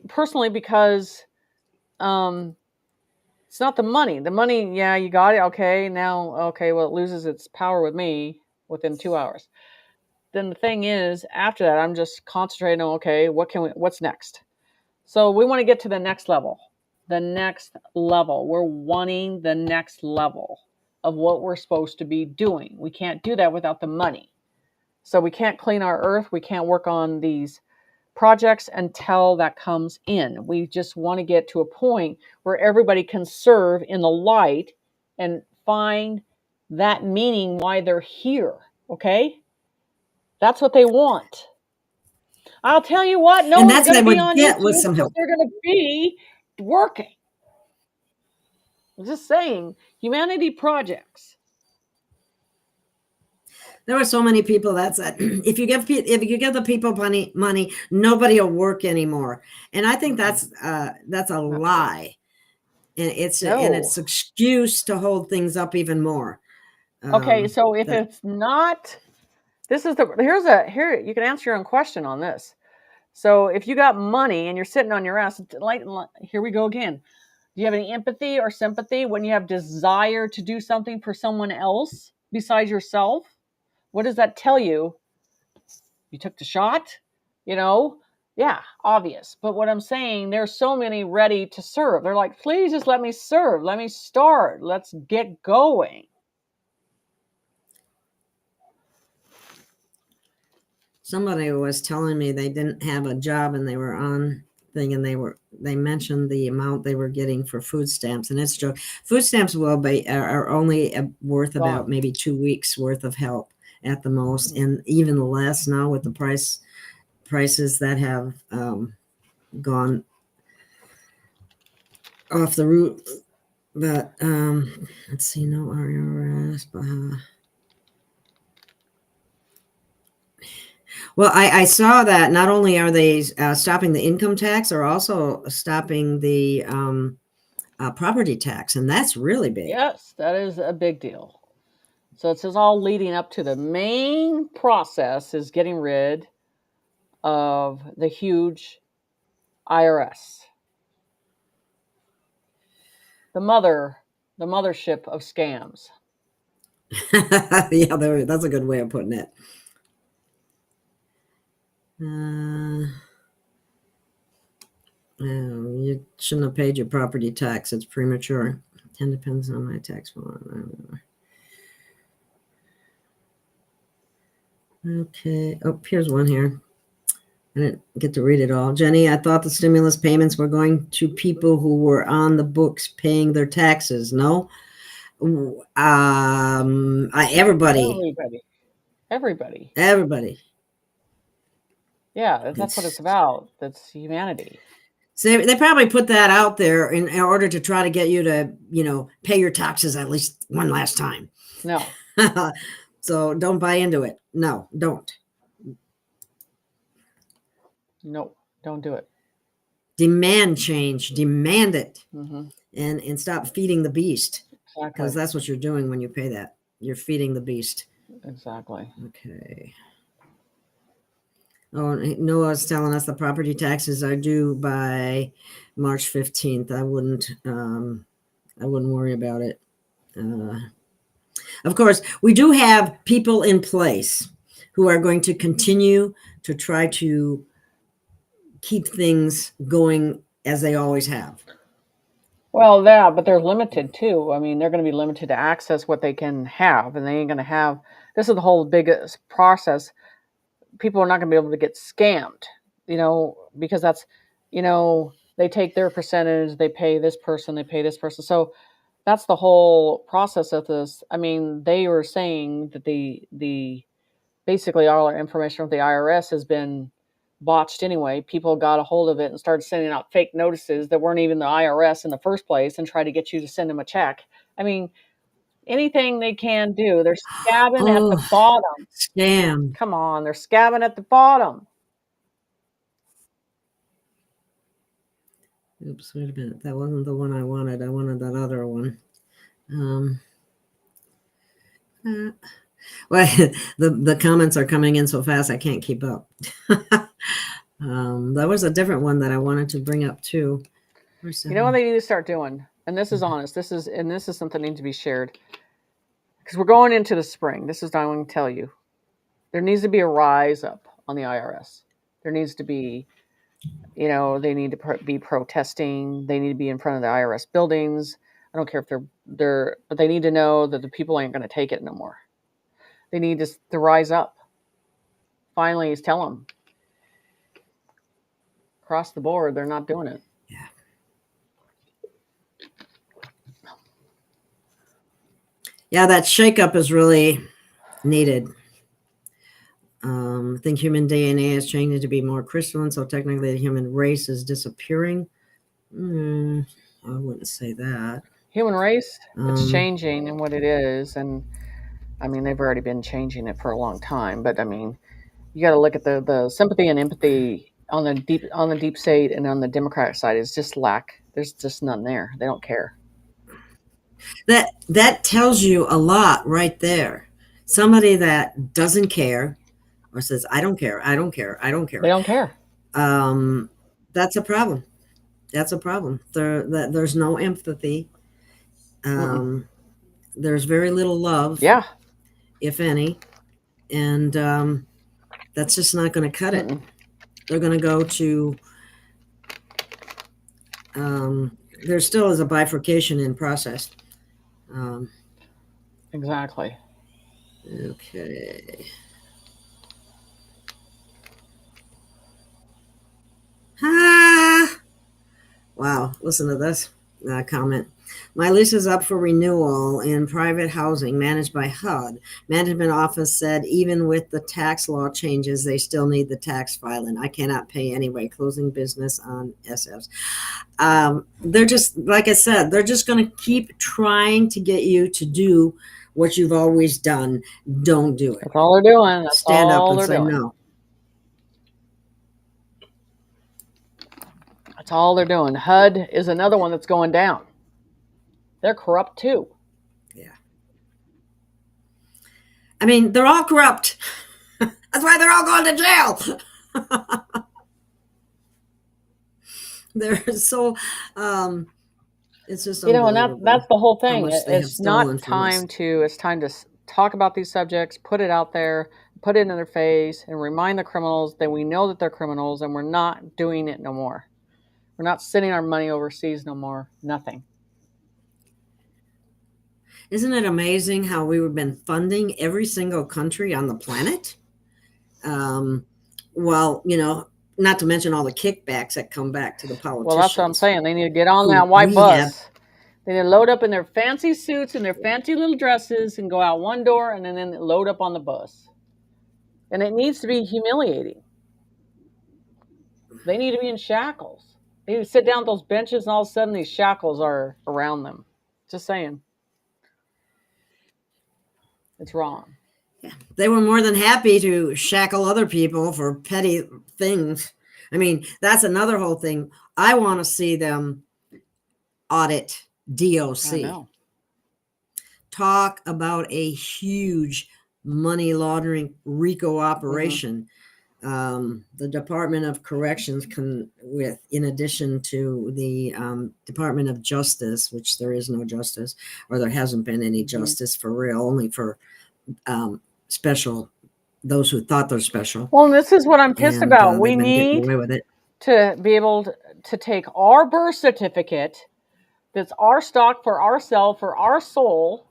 Personally, because it's not the money. The money, yeah, you got it. Okay, now, okay, well, it loses its power with me within 2 hours. Then the thing is, after that, I'm just concentrating on, okay, what's next? So we want to get to the next level. The next level. We're wanting the next level of what we're supposed to be doing. We can't do that without the money. So we can't clean our earth. We can't work on these projects until that comes in. We just want to get to a point where everybody can serve in the light and find that meaning why they're here. Okay? That's what they want. I'll tell you what, no one's going to be on YouTube because they're going to be working. I'm just saying, humanity projects. There were so many people that said, if you give the people money, nobody will work anymore. And I think that's a lie, and it's an excuse to hold things up even more. Okay, so if it's not, here you can answer your own question on this. So if you got money and you're sitting on your ass, here we go again. Do you have any empathy or sympathy when you have desire to do something for someone else besides yourself? What does that tell you? You took the shot? Yeah, obvious. But what I'm saying, there's so many ready to serve. They're like, please just let me serve. Let me start. Let's get going. Somebody was telling me they didn't have a job and they were on thing, and they mentioned the amount they were getting for food stamps, and it's true. Food stamps are only worth about maybe 2 weeks worth of help at the most, and even less now with the prices that have gone off the roof. But let's see, no RRS. Well, I saw that not only are they stopping the income tax, they're also stopping the property tax, and that's really big. Yes, that is a big deal. So it's just all leading up to the main process is getting rid of the huge IRS. The mothership of scams. Yeah, that's a good way of putting it. You shouldn't have paid your property tax. It's premature. It depends on my tax form. Okay. Oh, here's one here. I didn't get to read it all. Jenny, I thought the stimulus payments were going to people who were on the books paying their taxes. No. Everybody. Everybody. Yeah, that's what it's about. That's humanity. So they probably put that out there in order to try to get you to, pay your taxes at least one last time. No. So don't buy into it. No, don't. No, don't do it. Demand change. Demand it. Mm-hmm. And stop feeding the beast. Exactly. Because that's what you're doing when you pay that. You're feeding the beast. Exactly. Okay. Oh, Noah's telling us the property taxes are due by March 15th. I wouldn't worry about it. Of course, we do have people in place who are going to continue to try to keep things going as they always have. Well, yeah, but they're limited too. I mean, they're going to be limited to access what they can have, and they ain't going to have. This is the whole biggest process. People are not going to be able to get scammed, because that's, they take their percentage, they pay this person, they pay this person. So that's the whole process of this. I mean, they were saying that the basically all our information with the IRS has been botched anyway. People got a hold of it and started sending out fake notices that weren't even the IRS in the first place and tried to get you to send them a check. I mean, anything they can do. They're scabbing at the bottom. Scam. Come on, they're scabbing at the bottom. Oops, wait a minute. That wasn't the one I wanted. I wanted that other one. Well, the comments are coming in so fast I can't keep up. That was a different one that I wanted to bring up too. You know what they need to start doing? And this is honest. This is something that needs to be shared. Because we're going into the spring. This is what I want to tell you. There needs to be a rise up on the IRS. There needs to be, they need to be protesting. They need to be in front of the IRS buildings. I don't care if they're, but they need to know that the people ain't going to take it no more. They need to rise up. Finally, tell them. Across the board, they're not doing it. Yeah. Yeah, that shakeup is really needed. I think human DNA is changing to be more crystalline, so technically the human race is disappearing. I wouldn't say that. Human race, it's changing in what it is, and I mean they've already been changing it for a long time. But I mean, you got to look at the sympathy and empathy on the deep state and on the Democratic side is just lack. There's just none there. They don't care. That tells you a lot right there. Somebody that doesn't care or says, I don't care, I don't care, I don't care. They don't care. That's a problem. That's a problem. There's no empathy. There's very little love. Yeah. If any. And that's just not going to cut it. They're going to go to, there still is a bifurcation in process. Exactly. Okay. Wow, listen to this comment. My lease is up for renewal in private housing managed by HUD. Management office said even with the tax law changes, they still need the tax filing. I cannot pay anyway. Closing business on SFs. They're just, like I said, they're just going to keep trying to get you to do what you've always done. Don't do it. That's all they're doing. That's Stand all up and they're say doing. no. That's all they're doing. HUD is another one that's going down. They're corrupt too. Yeah. I mean, they're all corrupt. That's why they're all going to jail. They're so, it's just and that's the whole thing. It's not time to talk about these subjects, put it out there, put it in their face, and remind the criminals that we know that they're criminals and we're not doing it no more. We're not sending our money overseas no more. Nothing. Isn't it amazing how we've been funding every single country on the planet? Well, not to mention all the kickbacks that come back to the politicians. Well, that's what I'm saying. They need to get on that white bus. They need to load up in their fancy suits and their fancy little dresses and go out one door and then load up on the bus. And it needs to be humiliating. They need to be in shackles. They need to sit down at those benches and all of a sudden these shackles are around them. Just saying. It's wrong. Yeah. They were more than happy to shackle other people for petty things. I mean, that's another whole thing. I want to see them audit DOC. I know. Talk about a huge money laundering RICO operation. The Department of Corrections in addition to the Department of Justice, which there is no justice, or there hasn't been any justice for real, only for special, those who thought they're special. Well, this is what I'm pissed about. We need away with it. To be able to take our birth certificate that's our stock for ourselves, for our soul,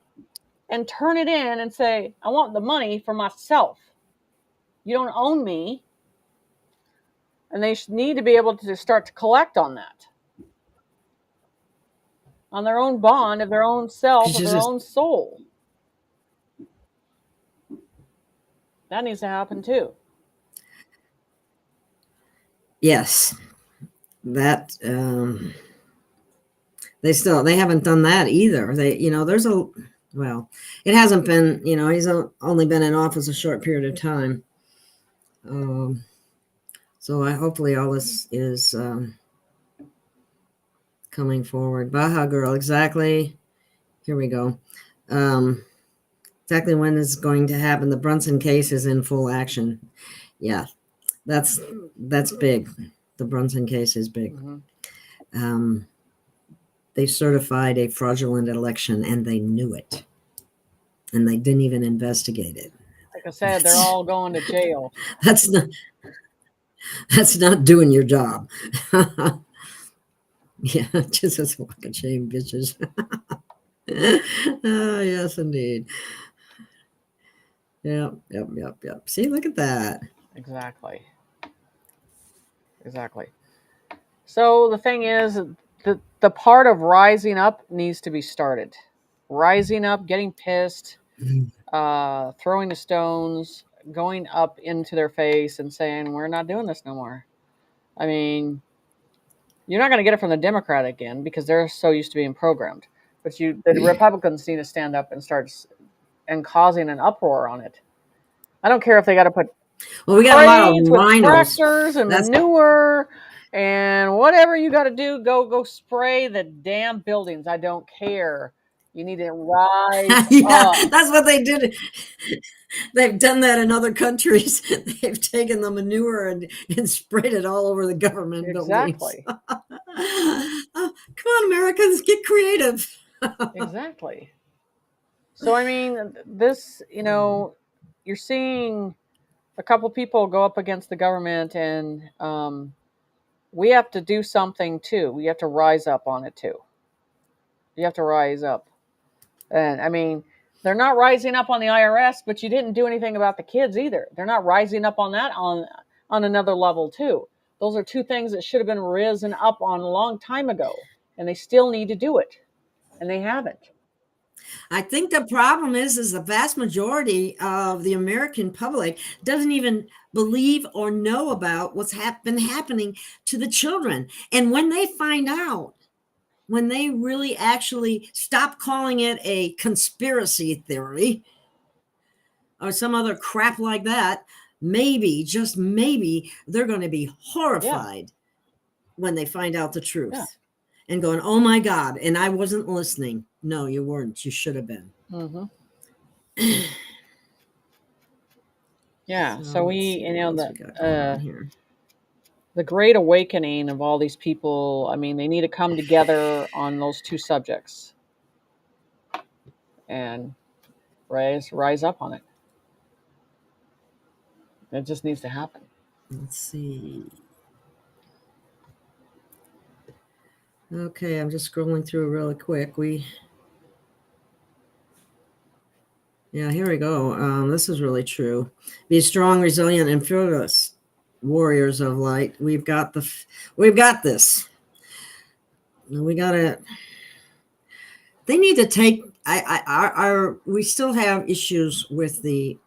and turn it in and say, I want the money for myself. You don't own me. And they need to be able to start to collect on that. On their own bond of their own self, of their own soul. That needs to happen too. Yes. That they haven't done that either. It hasn't been, he's only been in office a short period of time. So hopefully all this is coming forward. Baja Girl, exactly. Here we go. Exactly when is going to happen? The Brunson case is in full action. Yeah, that's big. The Brunson case is big. Mm-hmm. They certified a fraudulent election and they knew it. And they didn't even investigate it. Like I said, they're all going to jail. That's not doing your job. Yeah, just as a fucking shame, bitches. Oh, yes, indeed. Yep. See, look at that. Exactly. So the thing is, the part of rising up needs to be started. Rising up, getting pissed, throwing the stones, going up into their face and saying, we're not doing this no more. I mean, you're not going to get it from the Democrat again because they're so used to being programmed. But the Republicans need to stand up and start and causing an uproar on it. I don't care if they got to put we got a lot of rhinos. Tractors and manure and whatever you got to do. Go spray the damn buildings. I don't care. You need to rise up. That's what they did. They've done that in other countries. They've taken the manure and sprayed it all over the government buildings. Oh, come on, Americans, get creative. Exactly. So, I mean, this, you're seeing a couple people go up against the government and we have to do something too. We have to rise up on it too. You have to rise up. And I mean, they're not rising up on the IRS, but you didn't do anything about the kids either. They're not rising up on that on another level too. Those are two things that should have been risen up on a long time ago. And they still need to do it. And they haven't. I think the problem is the vast majority of the American public doesn't even believe or know about what's been happening to the children. And when they find out, when they really actually stop calling it a conspiracy theory or some other crap like that, maybe, just maybe, they're going to be horrified when they find out the truth. Yeah. And going, oh my God, and I wasn't listening. No, you weren't. You should have been. Mm-hmm. Yeah. So the great awakening of all these people, I mean, they need to come together on those two subjects and rise up on it. It just needs to happen. Let's see. Okay, I'm just scrolling through really quick. Yeah, here we go. This is really true. Be strong, resilient, and fearless, warriors of light. We've got this. We got to. They need to take. We still have issues with the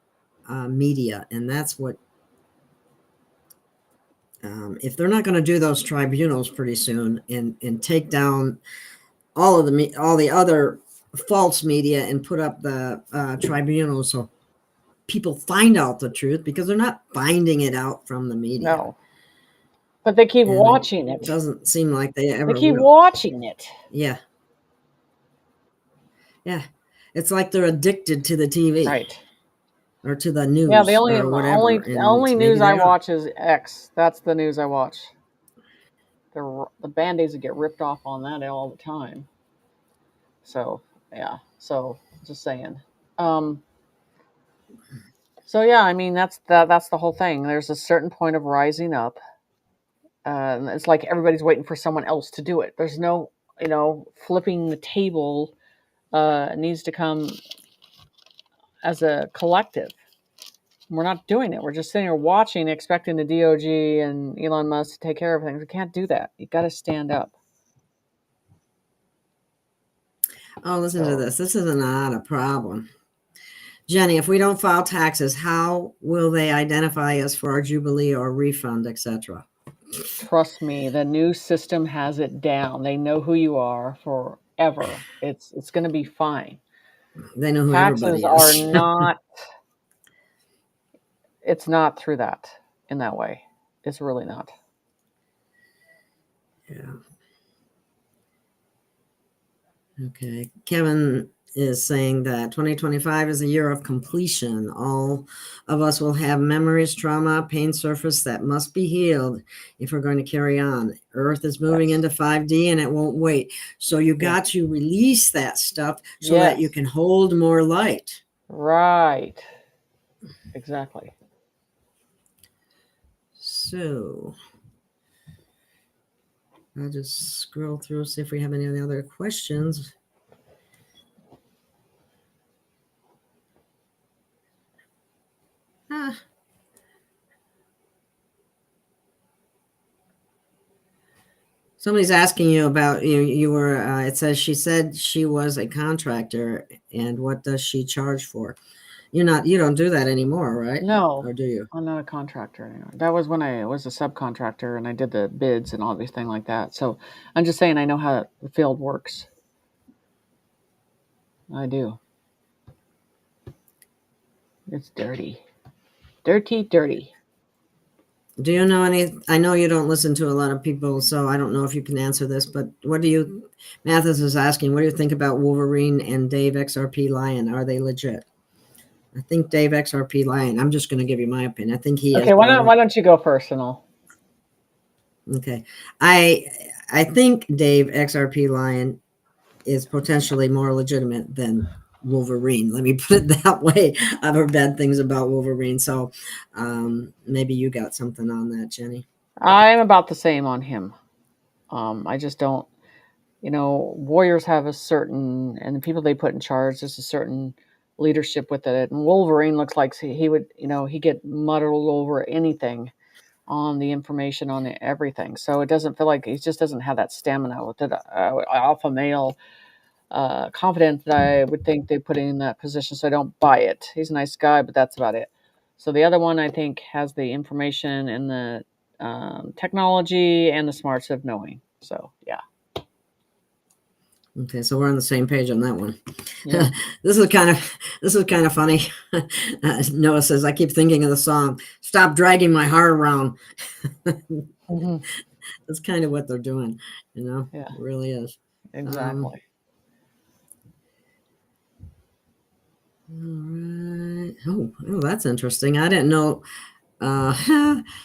media, and that's what. If they're not going to do those tribunals pretty soon and take down all the other false media and put up the tribunals so people find out the truth, because they're not finding it out from the media. No. But they keep And watching it. Doesn't seem like they ever They keep will. watching it. Yeah. Yeah. It's like they're addicted to the TV. Right. Or to the news, Yeah, the or whatever. only news I watch is X. That's the news I watch. The Band-Aids that get ripped off on that all the time. So, yeah. So, just saying. So, yeah, I mean, that's the whole thing. There's a certain point of rising up. It's like everybody's waiting for someone else to do it. There's no, flipping the table needs to come as a collective. We're not doing it. We're just sitting here watching, expecting the DOG and Elon Musk to take care of things. We can't do that. You got to stand up. Oh, listen to this. This is not a problem. Jenny, if we don't file taxes, how will they identify us for our jubilee or refund, etc.? Trust me, the new system has it down. They know who you are forever. It's going to be fine. They know who Taxes everybody is. are not. It's not through that in that way. It's really not. Yeah. Okay. Kevin is saying that 2025 is a year of completion. All of us will have memories, trauma, pain surface that must be healed if we're going to carry on. Earth is moving into 5D and it won't wait. So you got to release that stuff so that you can hold more light. Right. Exactly. So I'll just scroll through, see if we have any other questions. Somebody's asking you about you were it says she said she was a contractor, and what does she charge for? You don't do that anymore, right? No. Or do you? I'm not a contractor anymore. That was when I was a subcontractor and I did the bids and all these things like that. So I'm just saying I know how the field works. I do. It's dirty. Dirty. Do you know any? I know you don't listen to a lot of people, so I don't know if you can answer this, but what do you, Mathis is asking, what do you think about Wolverine and Dave XRP Lion? Are they legit? I think Dave XRP Lion, I'm just going to give you my opinion. I think he is. Okay, why don't you go first and I'll. Okay. I think Dave XRP Lion is potentially more legitimate than Wolverine. Let me put it that way. I've heard bad things about Wolverine, so maybe you got something on that, Jenny. I'm about the same on him. I just don't, warriors have a certain, and the people they put in charge, there's a certain leadership with it. And Wolverine looks like he would, he get muddled over anything on the information on everything. So it doesn't feel like he just doesn't have that stamina with it. Alpha male confidence that I would think they put in that position. So I don't buy it. He's a nice guy, but that's about it. So the other one I think has the information and the technology and the smarts of knowing. So yeah. Okay, so we're on the same page on that one. Yeah. This is kind of funny. Noah says, I keep thinking of the song, "Stop Dragging My Heart Around." Mm-hmm. That's kind of what they're doing, Yeah, it really is. Exactly. All right. Oh, that's interesting. I didn't know.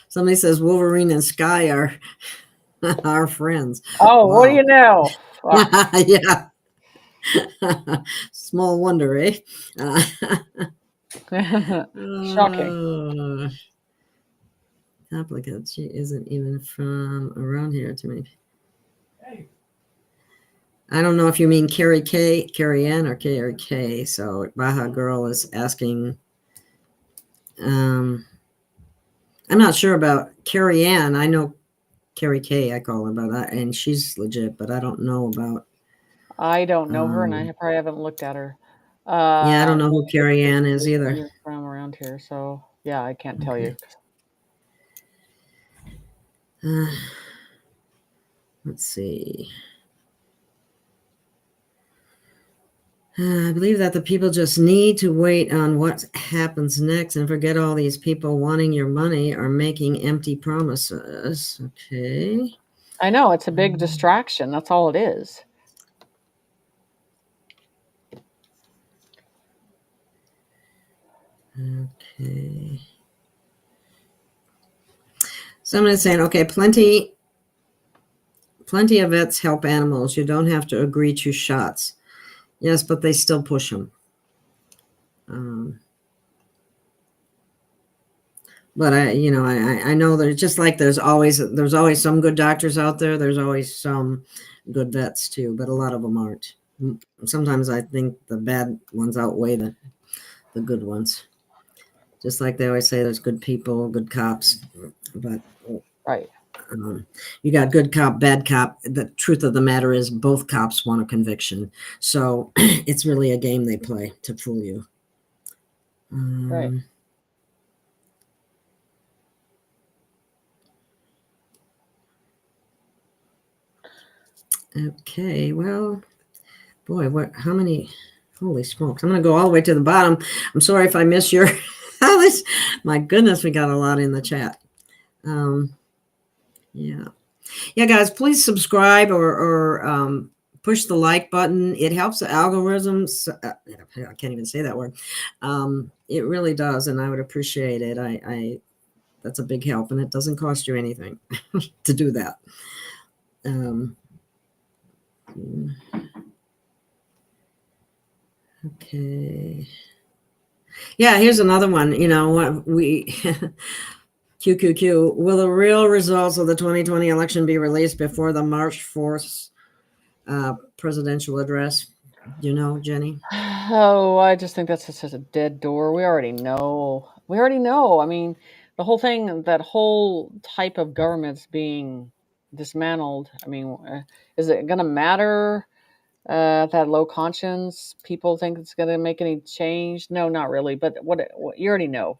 Somebody says Wolverine and Sky are our friends. Oh, wow. What do you know? Yeah. Small wonder, eh? Shocking. Applicant. She isn't even from around here to me. Hey. I don't know if you mean Carrie Ann or Carrie K. So Baja Girl is asking. I'm not sure about Carrie Ann. I know Carrie K. I call her, and she's legit, but I don't know about. I don't know her, and I probably haven't looked at her. Yeah, I don't know who Carrie Ann is either. From around here, so yeah, I can't tell you. Let's see. I believe that the people just need to wait on what happens next and forget all these people wanting your money or making empty promises. Okay. I know, it's a big distraction. That's all it is. Okay. Somebody's saying, okay, plenty of vets help animals. You don't have to agree to shots. Yes, but they still push them. But I know there's just like there's always some good doctors out there. There's always some good vets too, but a lot of them aren't. Sometimes I think the bad ones outweigh the good ones. Just like they always say, there's good people, good cops, but right. You got good cop, bad cop. The truth of the matter is both cops want a conviction. So it's really a game they play to fool you. Right. Okay, well, boy, how many? Holy smokes. I'm going to go all the way to the bottom. I'm sorry if I miss your Alice. My goodness, we got a lot in the chat. Yeah, guys, please subscribe or push the like button. It helps the algorithms. I can't even say that word. It really does, and I would appreciate it. I that's a big help, and it doesn't cost you anything to do that. Okay. Yeah, here's another one. You know what we QQQ. Will the real results of the 2020 election be released before the March 4th presidential address? Do you know, Jenny? Oh, I just think that's just a dead door. We already know. I mean, the whole thing, that whole type of government's being dismantled. I mean, is it going to matter that low conscience? People think it's going to make any change? No, not really. But what you already know.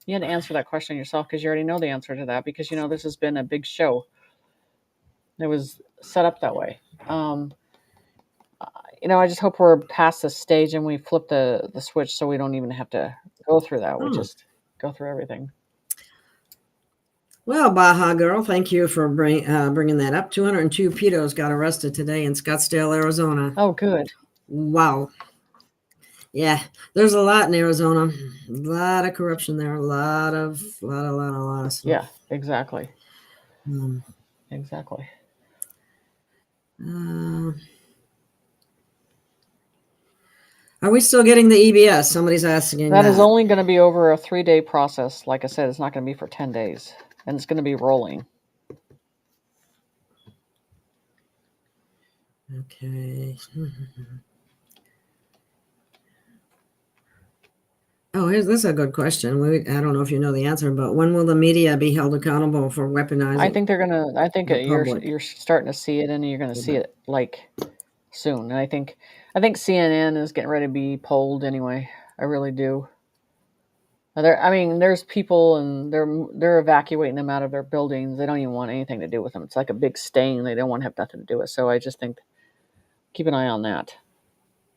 You had to answer that question yourself because you already know the answer to that, because this has been a big show. It was set up that way. I just hope we're past this stage and we flip the switch so we don't even have to go through that. We just go through everything. Well, Baja Girl, thank you for bringing that up. 202 pedos got arrested today in Scottsdale, Arizona. Oh, good. Wow. Yeah, there's a lot in Arizona. A lot of corruption there. A lot of stuff. Yeah, exactly. Exactly. Are we still getting the EBS? Somebody's asking that. That is only going to be over a 3-day process. Like I said, it's not going to be for 10 days. And it's going to be rolling. Okay. Oh, this is a good question. I don't know if you know the answer, but when will the media be held accountable for weaponizing? I think they're going to. I think you're starting to see it, and you're going to see it like soon. And I think CNN is getting ready to be polled anyway. I really do. There's people, and they're evacuating them out of their buildings. They don't even want anything to do with them. It's like a big stain. They don't want to have nothing to do with. So I just think, keep an eye on that.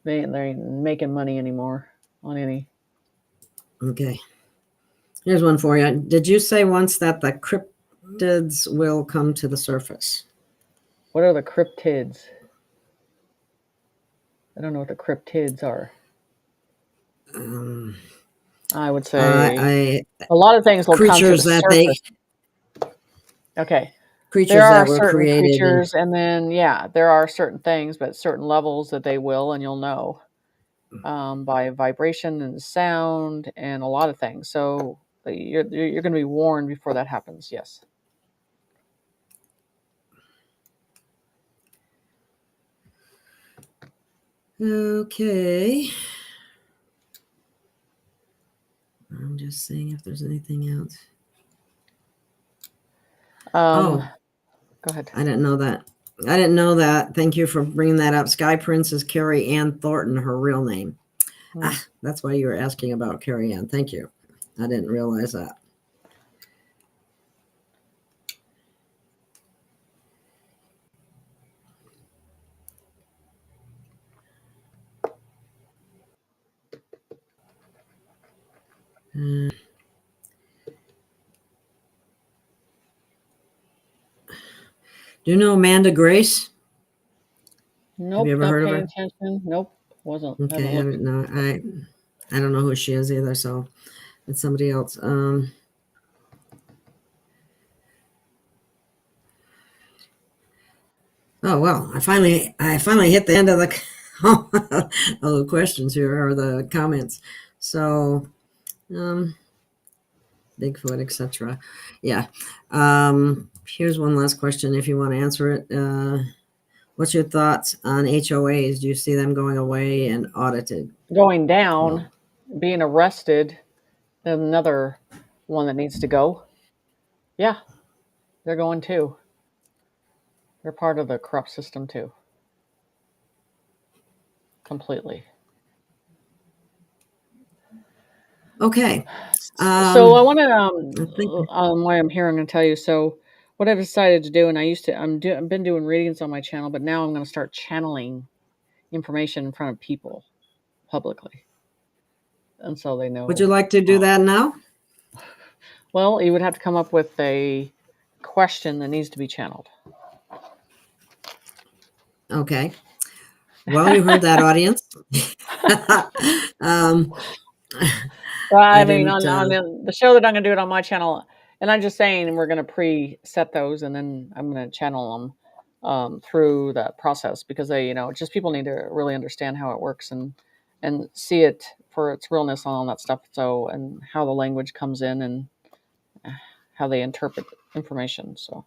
They ain't making money anymore on any. Okay. Here's one for you. Did you say once that the cryptids will come to the surface? What are the cryptids? I don't know what the cryptids are. I would say a lot of things will come to the surface. Okay. Creatures there are that were certain created. Creatures, and then there are certain things, but certain levels that they will, and you'll know by vibration and sound and a lot of things. So you're going to be warned before that happens. Yes. Okay. I'm just seeing if there's anything else. Go ahead. I didn't know that. I didn't know that. Thank you for bringing that up. Sky Prince is Carrie Ann Thornton, her real name. That's why you were asking about Carrie Ann. Thank you. I didn't realize that. Do you know Amanda Grace? Nope, Have you ever not heard of paying her? attention. Nope, wasn't. Okay, I Haven't looked. don't know. I don't know who she is either, so it's somebody else. Oh well, I finally hit the end of the of the questions here or the comments. So, Bigfoot, etc. Yeah. Here's one last question, if you want to answer it. What's your thoughts on HOAs? Do you see them going away and audited? Going down, being arrested. Another one that needs to go. Yeah, they're going too. They're part of the corrupt system too. Completely. Okay. So I want I think to, why I'm here, I'm going to tell you. So what I've decided to do, and I've been doing readings on my channel, but now I'm going to start channeling information in front of people publicly. And so they know. Would you like to do that now? Well, you would have to come up with a question that needs to be channeled. Okay. Well, you heard that, audience. Well, I mean, didn't. on the show that I'm going to do it on my channel, and I'm just saying we're going to pre-set those, and then I'm going to channel them through that process because they, just people need to really understand how it works and see it for its realness and all that stuff. So, and how the language comes in and how they interpret information. So,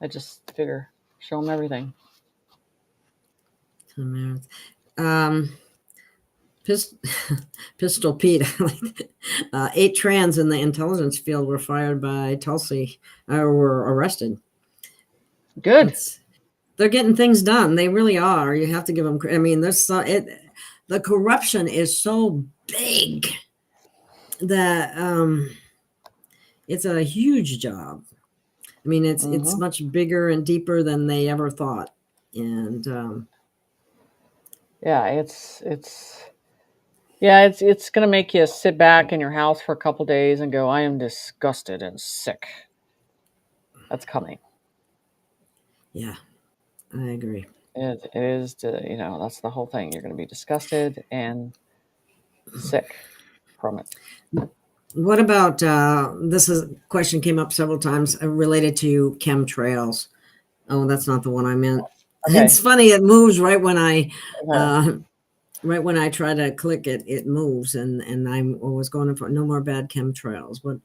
I just figure show them everything. Pistol Pete. 8 trans in the intelligence field were fired by Tulsi, or were arrested. Good. They're getting things done. They really are. You have to give them. I mean, the corruption is so big that it's a huge job. I mean, it's much bigger and deeper than they ever thought, and yeah, it's going to make you sit back in your house for a couple days and go, I am disgusted and sick. That's coming. Yeah, I agree. It is, that's the whole thing. You're going to be disgusted and sick from it. What about question came up several times related to chemtrails. Oh, that's not the one I meant. Okay. It's funny. It moves right when I try to click it. It moves, and I was going for no more bad chemtrails. What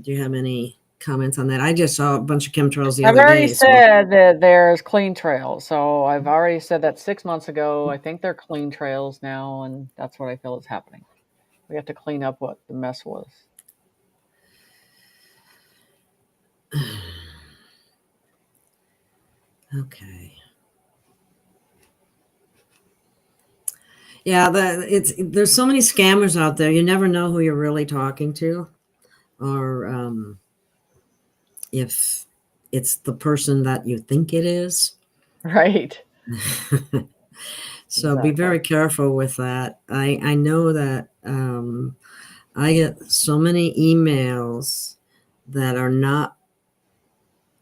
do you have any comments on that? I just saw a bunch of chemtrails the other day. I've already said that there's clean trails. So I've already said that 6 months ago. I think they're clean trails now, and that's what I feel is happening. We have to clean up what the mess was. Okay. Yeah, there's so many scammers out there. You never know who you're really talking to, or if it's the person that you think it is. Right. So Be very careful with that. I know that I get so many emails that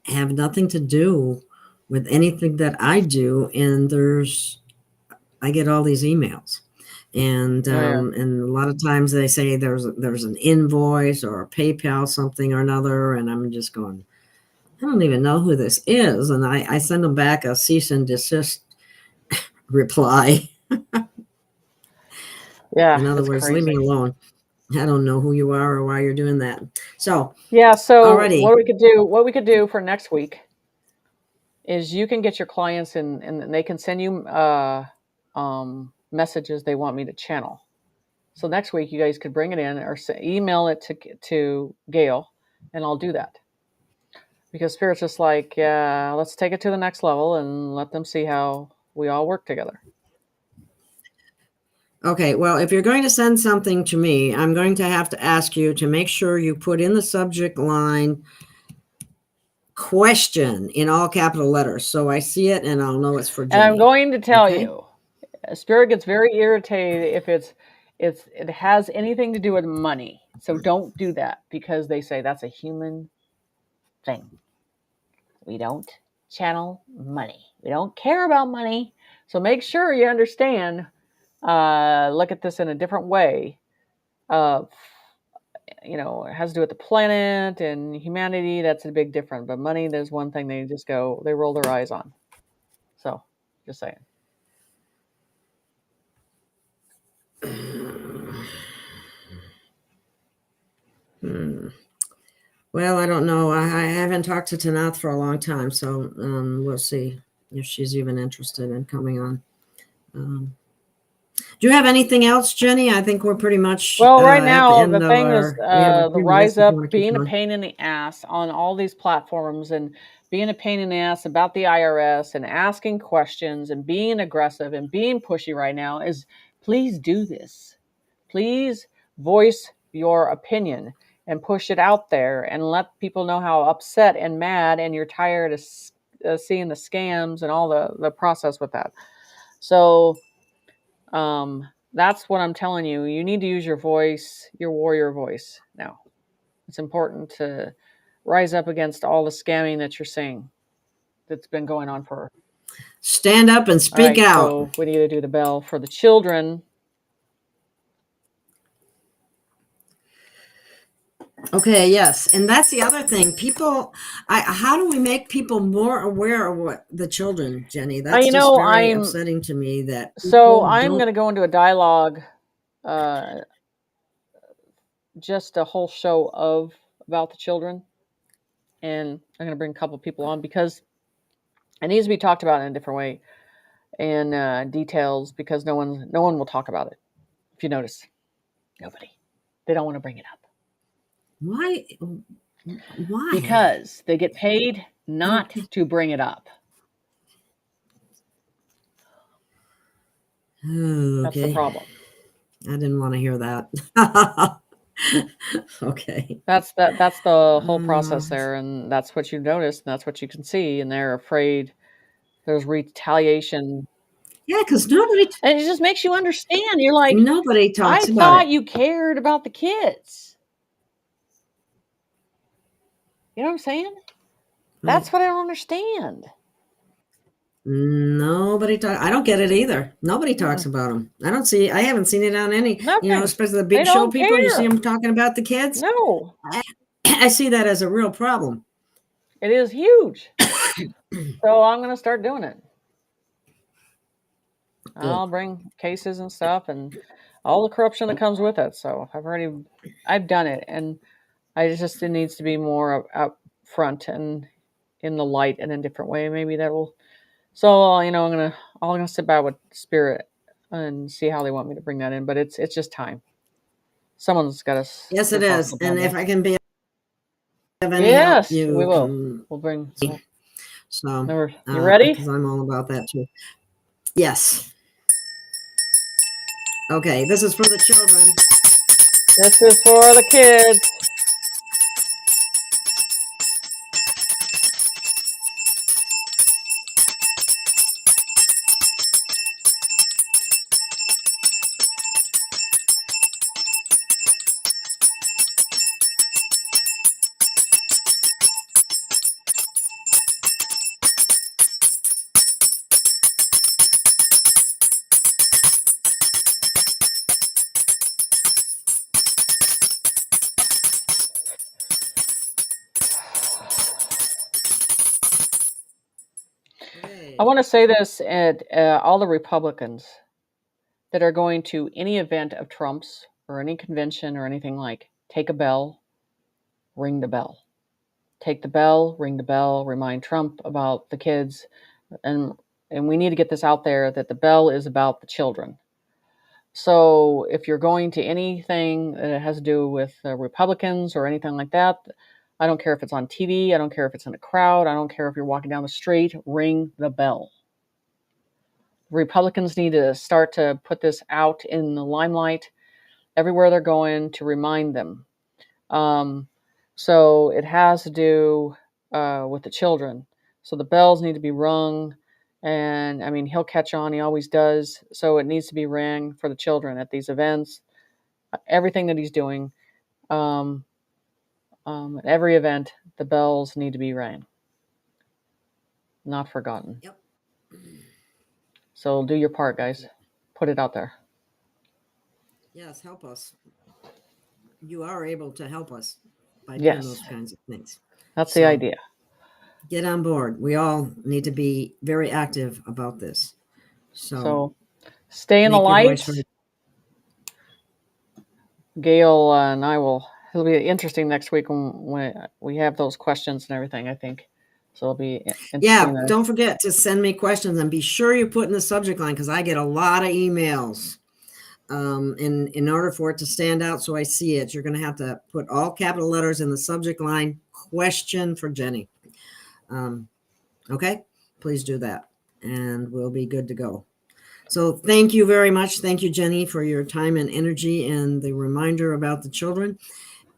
have nothing to do with anything that I do, and I get all these emails, and and a lot of times they say there's an invoice or a PayPal something or another, and I'm just going, I don't even know who this is, and I send them back a cease and desist reply. Yeah. In other words, crazy. leave me alone. I don't know who you are or why you're doing that. So yeah. So already, what we could do for next week is you can get your clients and they can send you messages they want me to channel. So next week, you guys could bring it in or email it to Gail, and I'll do that. Because Spirit's just like, yeah, let's take it to the next level and let them see how we all work together. Okay, well, if you're going to send something to me, I'm going to have to ask you to make sure you put in the subject line question in all capital letters, so I see it and I'll know it's for Jenny. And I'm going to tell you, Spirit gets very irritated if it has anything to do with money. So don't do that, because they say that's a human thing. We don't channel money. We don't care about money. So make sure you understand. Look at this in a different way. It has to do with the planet and humanity. That's a big difference. But money, there's one thing they roll their eyes on. So, just saying. Well, I don't know. I haven't talked to Tanath for a long time, so we'll see if she's even interested in coming on. Do you have anything else, Jenny? I think we're pretty much well. Right at now, the the thing is the rise up, being a pain in the ass on all these platforms, and being a pain in the ass about the IRS, and asking questions, and being aggressive and being pushy right now is, please do this. Please voice your opinion and push it out there and let people know how upset and mad and you're tired of seeing the scams and all the process with that. So that's what I'm telling you. You need to use your voice, your warrior voice now. It's important to rise up against all the scamming that you're seeing that's been going on for. Stand up and speak out. So we need to do the bell for the children. Okay, yes. And that's the other thing. People, how do we make people more aware of what the children, Jenny? That's just very upsetting to me. So I'm going to go into a dialogue, just a whole show about the children. And I'm going to bring a couple of people on because it needs to be talked about in a different way and details, because no one will talk about it. If you notice, nobody. They don't want to bring it up. Why? Because they get paid not to bring it up. Okay. That's the problem. I didn't want to hear that. Okay. That's the whole process there, and that's what you notice, and that's what you can see, and they're afraid there's retaliation. Yeah, because nobody... and it just makes you understand. You're like, nobody talks about it. I thought you cared about the kids. You know what I'm saying? That's what I don't understand. Nobody talks. I don't get it either. Nobody talks about them. I haven't seen it on any, Nothing. Especially the big show people. Care. You see them talking about the kids? No. I see that as a real problem. It is huge. So I'm going to start doing it. Good. I'll bring cases and stuff and all the corruption that comes with it. So I've done it, and it needs to be more up front and in the light in a different way. Maybe that will. So I'm gonna sit back with Spirit and see how they want me to bring that in. But it's just time. Someone's got to. Yes, it is. And if I can be of any help, we will. We'll bring. So you ready? Because I'm all about that too. Yes. Okay, this is for the children. This is for the kids. I want to say this at all the Republicans that are going to any event of Trump's or any convention or anything, take a bell, ring the bell. Take the bell, ring the bell, remind Trump about the kids, and and we need to get this out there, that the bell is about the children. So if you're going to anything that has to do with Republicans or anything like that, I don't care if it's on TV, I don't care if it's in a crowd, I don't care if you're walking down the street, ring the bell. Republicans need to start to put this out in the limelight everywhere they're going to remind them. So it has to do with the children. So the bells need to be rung. And I mean, he'll catch on. He always does. So it needs to be rang for the children at these events. Everything that he's doing, at every event, the bells need to be rang. Not forgotten. Yep. So do your part, guys. Put it out there. Yes, help us. You are able to help us by doing Yes. those kinds of things. That's the idea. Get on board. We all need to be very active about this. So stay in the make your light. voice heard. Gail and I will. It'll be interesting next week when we have those questions and everything, I think. So it'll be interesting. Yeah, don't forget to send me questions, and be sure you put in the subject line, because I get a lot of emails. In order for it to stand out so I see it, you're going to have to put all capital letters in the subject line, question for Jenny. Okay, please do that, and we'll be good to go. So thank you very much. Thank you, Jenny, for your time and energy and the reminder about the children.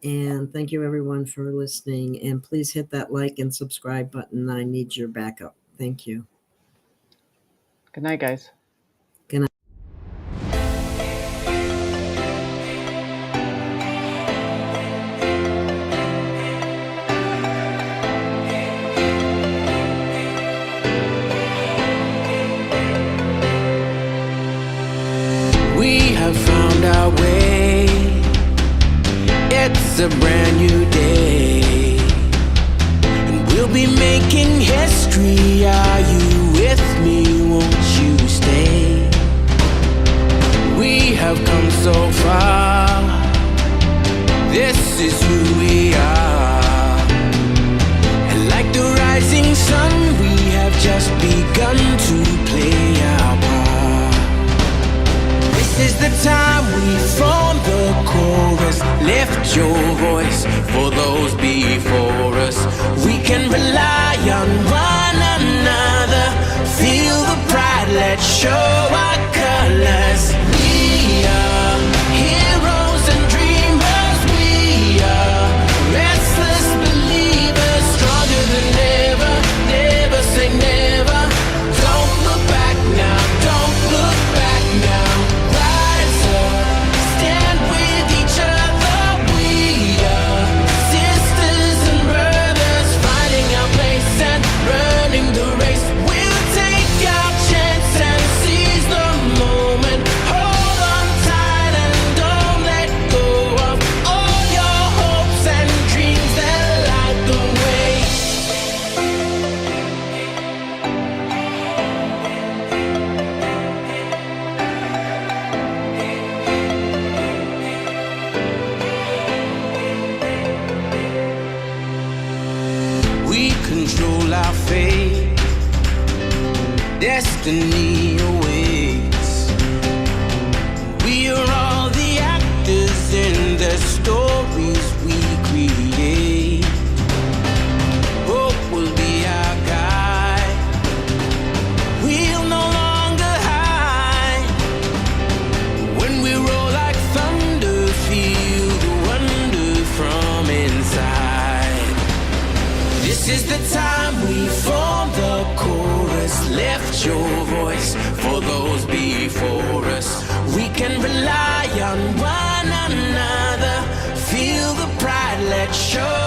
And thank you, everyone, for listening. And please hit that like and subscribe button. I need your backup. Thank you. Good night, guys. Good night. We have found our way. It's a brand new day, and we'll be making history. Are you with me? Won't you stay? We have come so far. This is who we are. And like the rising sun, we have just begun to play our part. This is the time we form the chorus. Lift your voice for those before us. We can rely on one another. Feel the pride, let's show our colors. We are heroes and dreamers. We are restless believers, stronger than ever. Never say never. Don't look back now, don't look back now. Rise up, stand with each other. We are sisters and brothers, finding our place and running the race. We'll take our chance and seize the moment. Hold on tight and don't let go of all your hopes and dreams that light the way. We control our fate. Destiny awaits. We are all the actors in the stories we create. Hope will be our guide. We'll no longer hide. When we roll like thunder, feel the wonder from inside. This is the time we form the chorus. Lift your voice for those before us. We can rely on one another. Feel the pride, let's show